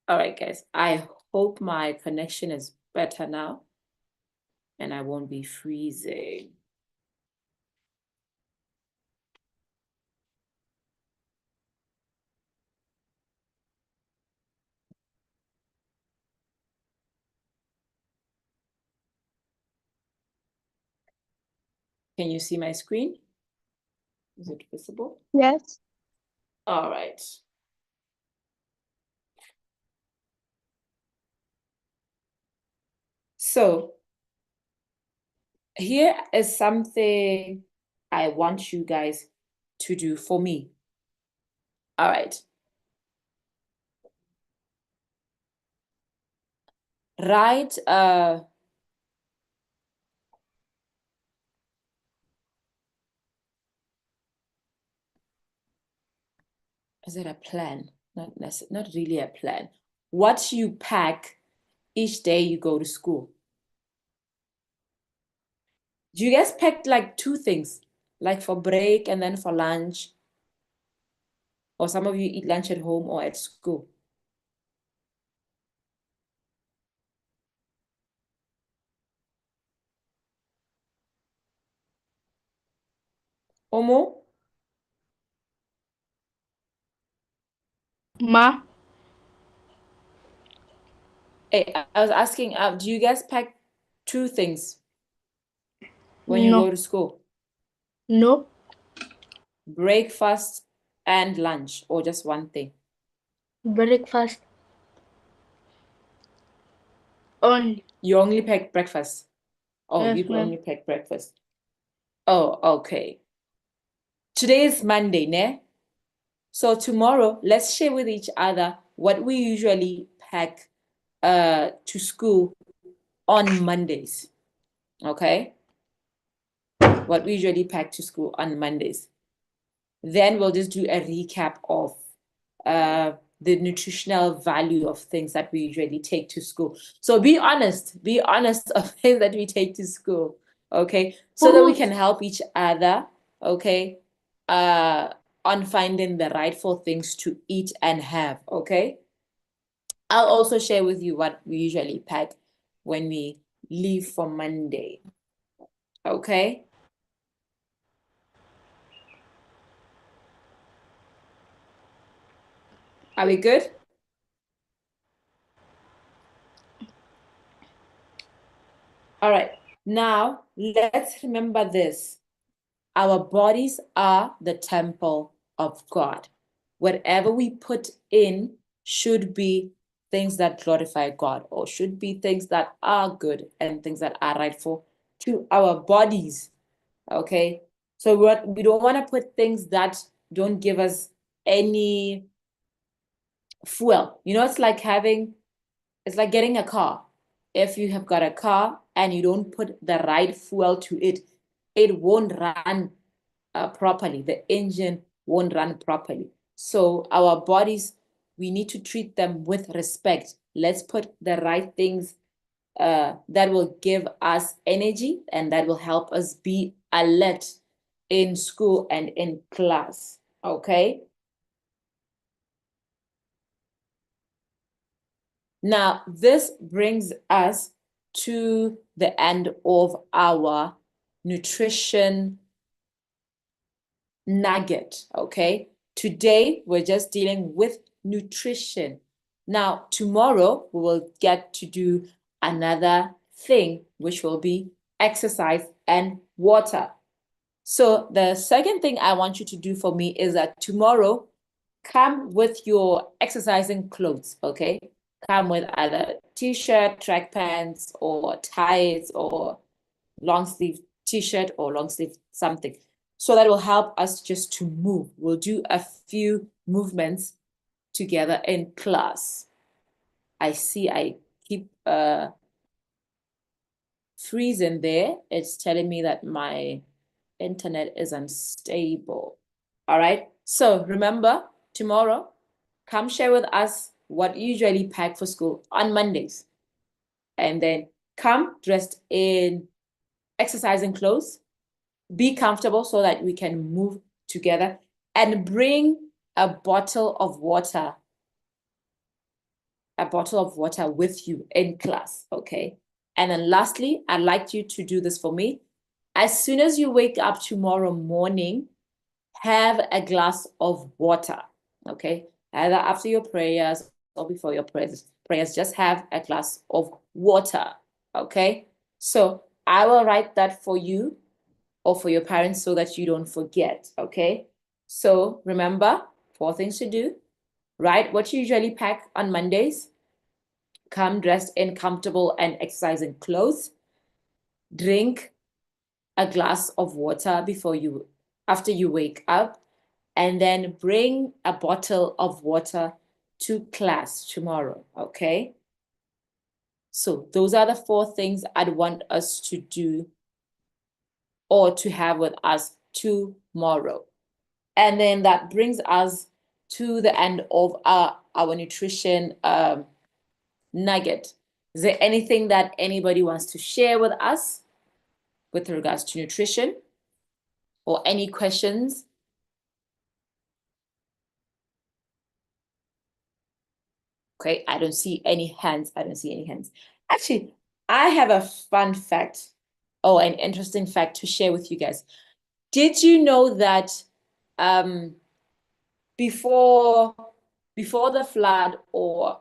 [SPEAKER 8] All right, guys, I hope my connection is better now and I won't be freezing. Can you see my screen? Is it visible?
[SPEAKER 6] Yes.
[SPEAKER 8] All right. So here is something I want you guys to do for me. All right. Write is it a plan? Not really a plan. What you pack each day you go to school. Do you guys pack like 2 things, like for break and then for lunch? Or some of you eat lunch at home or at school? Omo?
[SPEAKER 5] Ma,
[SPEAKER 8] Hey, I was asking, do you guys pack 2 things when you
[SPEAKER 5] No.
[SPEAKER 8] go to school?
[SPEAKER 5] no,
[SPEAKER 8] Breakfast and lunch, or just one thing?
[SPEAKER 5] breakfast only.
[SPEAKER 8] You only pack breakfast. Oh,
[SPEAKER 5] Yes,
[SPEAKER 8] you
[SPEAKER 5] ma'am.
[SPEAKER 8] only pack breakfast. Oh, okay. Today is Monday, ne? So tomorrow, let's share with each other what we usually pack to school on Mondays. Okay? What we usually pack to school on Mondays. Then we'll just do a recap of the nutritional value of things that we usually take to school. So be honest of things that we take to school, okay? So that we can help each other, okay? On finding the rightful things to eat and have, okay? I'll also share with you what we usually pack when we leave for Monday, okay? Are we good? All right, now let's remember this. Our bodies are the temple of God. Whatever we put in should be things that glorify God, or should be things that are good and things that are rightful to our bodies. Okay? So we don't want to put things that don't give us any fuel. You know, it's like getting a car. If you have got a car and you don't put the right fuel to it, it won't run properly. The engine won't run properly. So our bodies, we need to treat them with respect. Let's put the right things that will give us energy and that will help us be alert in school and in class. Okay? Now, this brings us to the end of our nutrition nugget, okay? Today, we're just dealing with nutrition. Now, tomorrow, we will get to do another thing, which will be exercise and water. So the second thing I want you to do for me is that tomorrow, come with your exercising clothes, okay? Come with either t-shirt, track pants, or ties, or long sleeve t-shirt or long sleeve something. So that will help us just to move. We'll do a few movements together in class. I see I keep freezing there. It's telling me that my internet is unstable. All right. So remember, tomorrow, come share with us what you usually pack for school on Mondays. And then come dressed in exercising clothes. Be comfortable so that we can move together, and bring a bottle of water with you in class, okay? And then lastly, I'd like you to do this for me. As soon as you wake up tomorrow morning, have a glass of water, okay? Either after your prayers or before your prayers, just have a glass of water, okay? So I will write that for you or for your parents so that you don't forget, okay? So remember, 4 things to do. Write what you usually pack on Mondays. Come dressed in comfortable and exercising clothes. Drink a glass of water after you wake up, and then bring a bottle of water to class tomorrow, okay? So those are the 4 things I'd want us to do or to have with us tomorrow. And then that brings us to the end of our nutrition nugget. Is there anything that anybody wants to share with us with regards to nutrition, or any questions? Okay, I don't see any hands. Actually, I have a fun fact, an interesting fact to share with you guys. Did you know that before the flood, or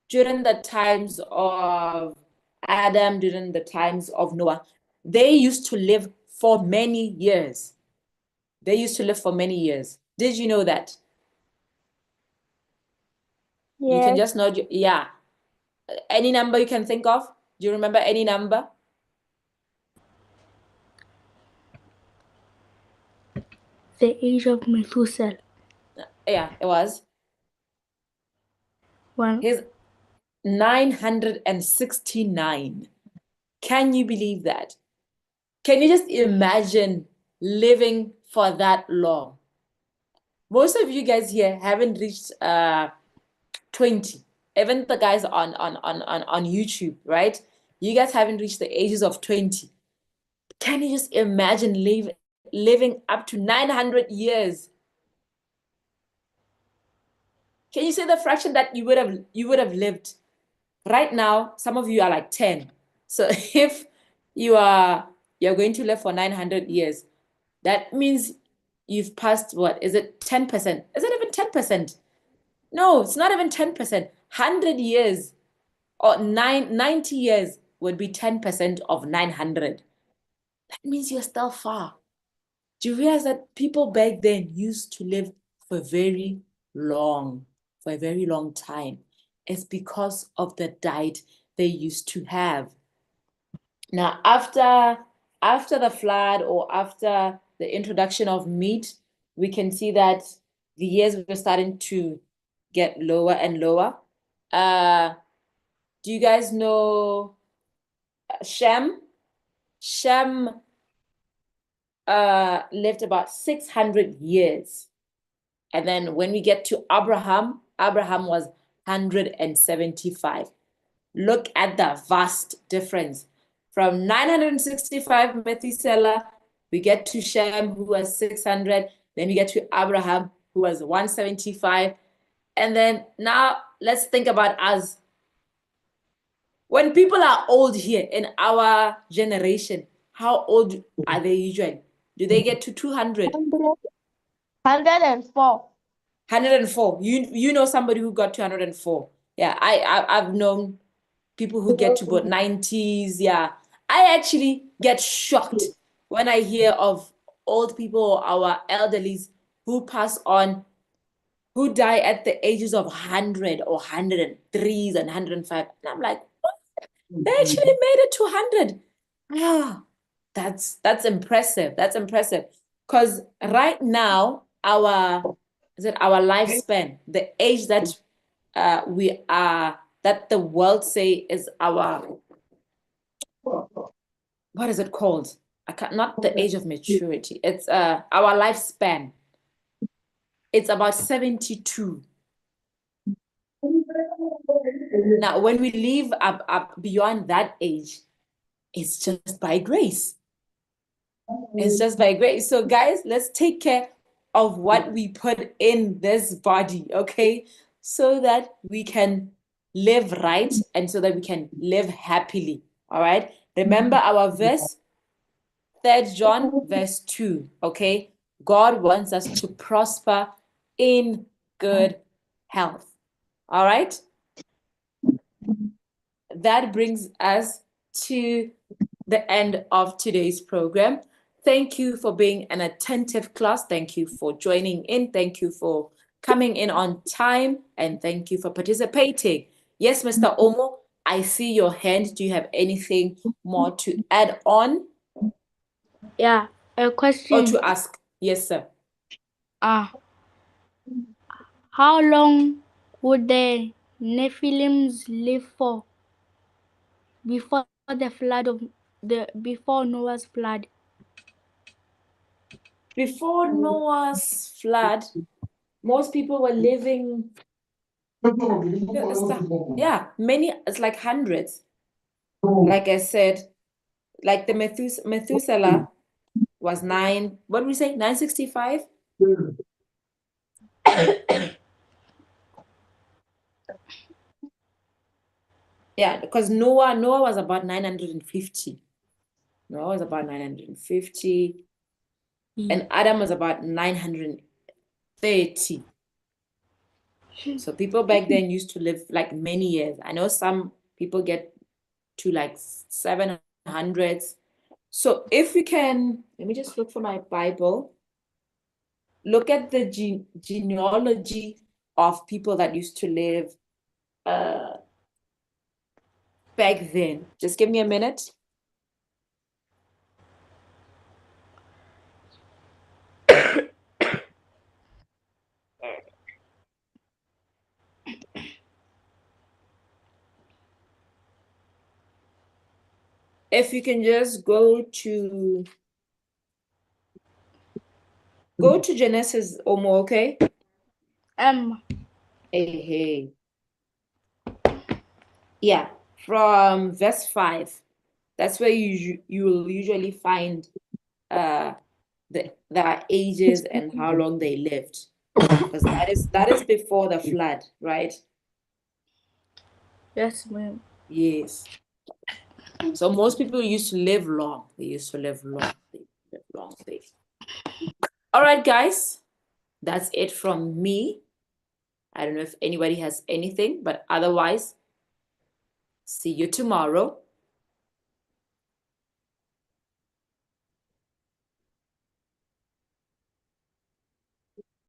[SPEAKER 8] during the times of Adam, during the times of Noah, they used to live for many years. Did you know that? You can just nod. Yeah. Any number you can think of? Do you remember any number?
[SPEAKER 3] The age of Methuselah.
[SPEAKER 8] Yeah, it was. Here's 969. Can you believe that? Can you just imagine living for that long? Most of you guys here haven't reached 20. Even the guys on YouTube, right? You guys haven't reached the ages of 20. Can you just imagine living up to 900 years? Can you say the fraction that you would have lived? Right now, some of you are like 10. So if you're going to live for 900 years, that means you've passed, what is it, 10%? Is it even 10%? No, it's not even 10%. 100 years or 90 years would be 10% of 900. That means you're still far. Do you realize that people back then used to live for a very long time? It's because of the diet they used to have. Now, after the flood, or after the introduction of meat, we can see that the years were starting to get lower and lower. Do you guys know Shem? Shem lived about 600 years. And then when we get to Abraham was 175. Look at the vast difference. From 965 Methuselah, we get to Shem, who was 600. Then we get to Abraham, who was 175. And then now let's think about us. When people are old here in our generation, how old are they usually? Do they get to 200?
[SPEAKER 6] 104.
[SPEAKER 8] 104. You know somebody who got to 104. Yeah, I've known people who get to about 90s. Yeah, I actually get shocked when I hear of old people or our elderlies who pass on, who die at the ages of 100 or 103 and 105. And I'm like, what? They actually made it to 100. Ah, that's impressive. That's impressive. Because right now, our lifespan, the age that that the world say is our, what is it called? Not the age of maturity. It's our lifespan. It's about 72. Now, when we live up beyond that age, it's just by grace. It's just by grace. So guys, let's take care of what we put in this body, okay? So that we can live right and so that we can live happily, all right? Remember our verse, 3 John verse 2, okay? God wants us to prosper in good health, all right? That brings us to the end of today's program. Thank you for being an attentive class. Thank you for joining in. Thank you for coming in on time, and thank you for participating. Yes, Mr. Omo, I see your hand. Do you have anything more to add on
[SPEAKER 3] Yeah, a
[SPEAKER 8] or
[SPEAKER 3] question.
[SPEAKER 8] to ask? Yes, sir.
[SPEAKER 3] How long would the Nephilims live for before before Noah's flood?
[SPEAKER 8] Before Noah's flood, most people were living, yeah, many, it's like hundreds. Like I said, like the Methuselah was what did we say, 965? Yeah, because Noah was about 950. Noah was about 950, and Adam was about 930. So people back then used to live like many years. I know some people get to like 700s. So if we can, let me just look for my Bible. Look at the genealogy of people that used to live back then. Just give me a minute. If you can just go to Genesis, Omo, okay? Hey. Yeah, from verse 5. That's where you will usually find their ages and how long they lived. Because that is before the flood, right?
[SPEAKER 3] Yes, ma'am.
[SPEAKER 8] Yes. So most people used to live long. They used to live long. They live long. All right, guys. That's it from me. I don't know if anybody has anything, but otherwise, see you tomorrow.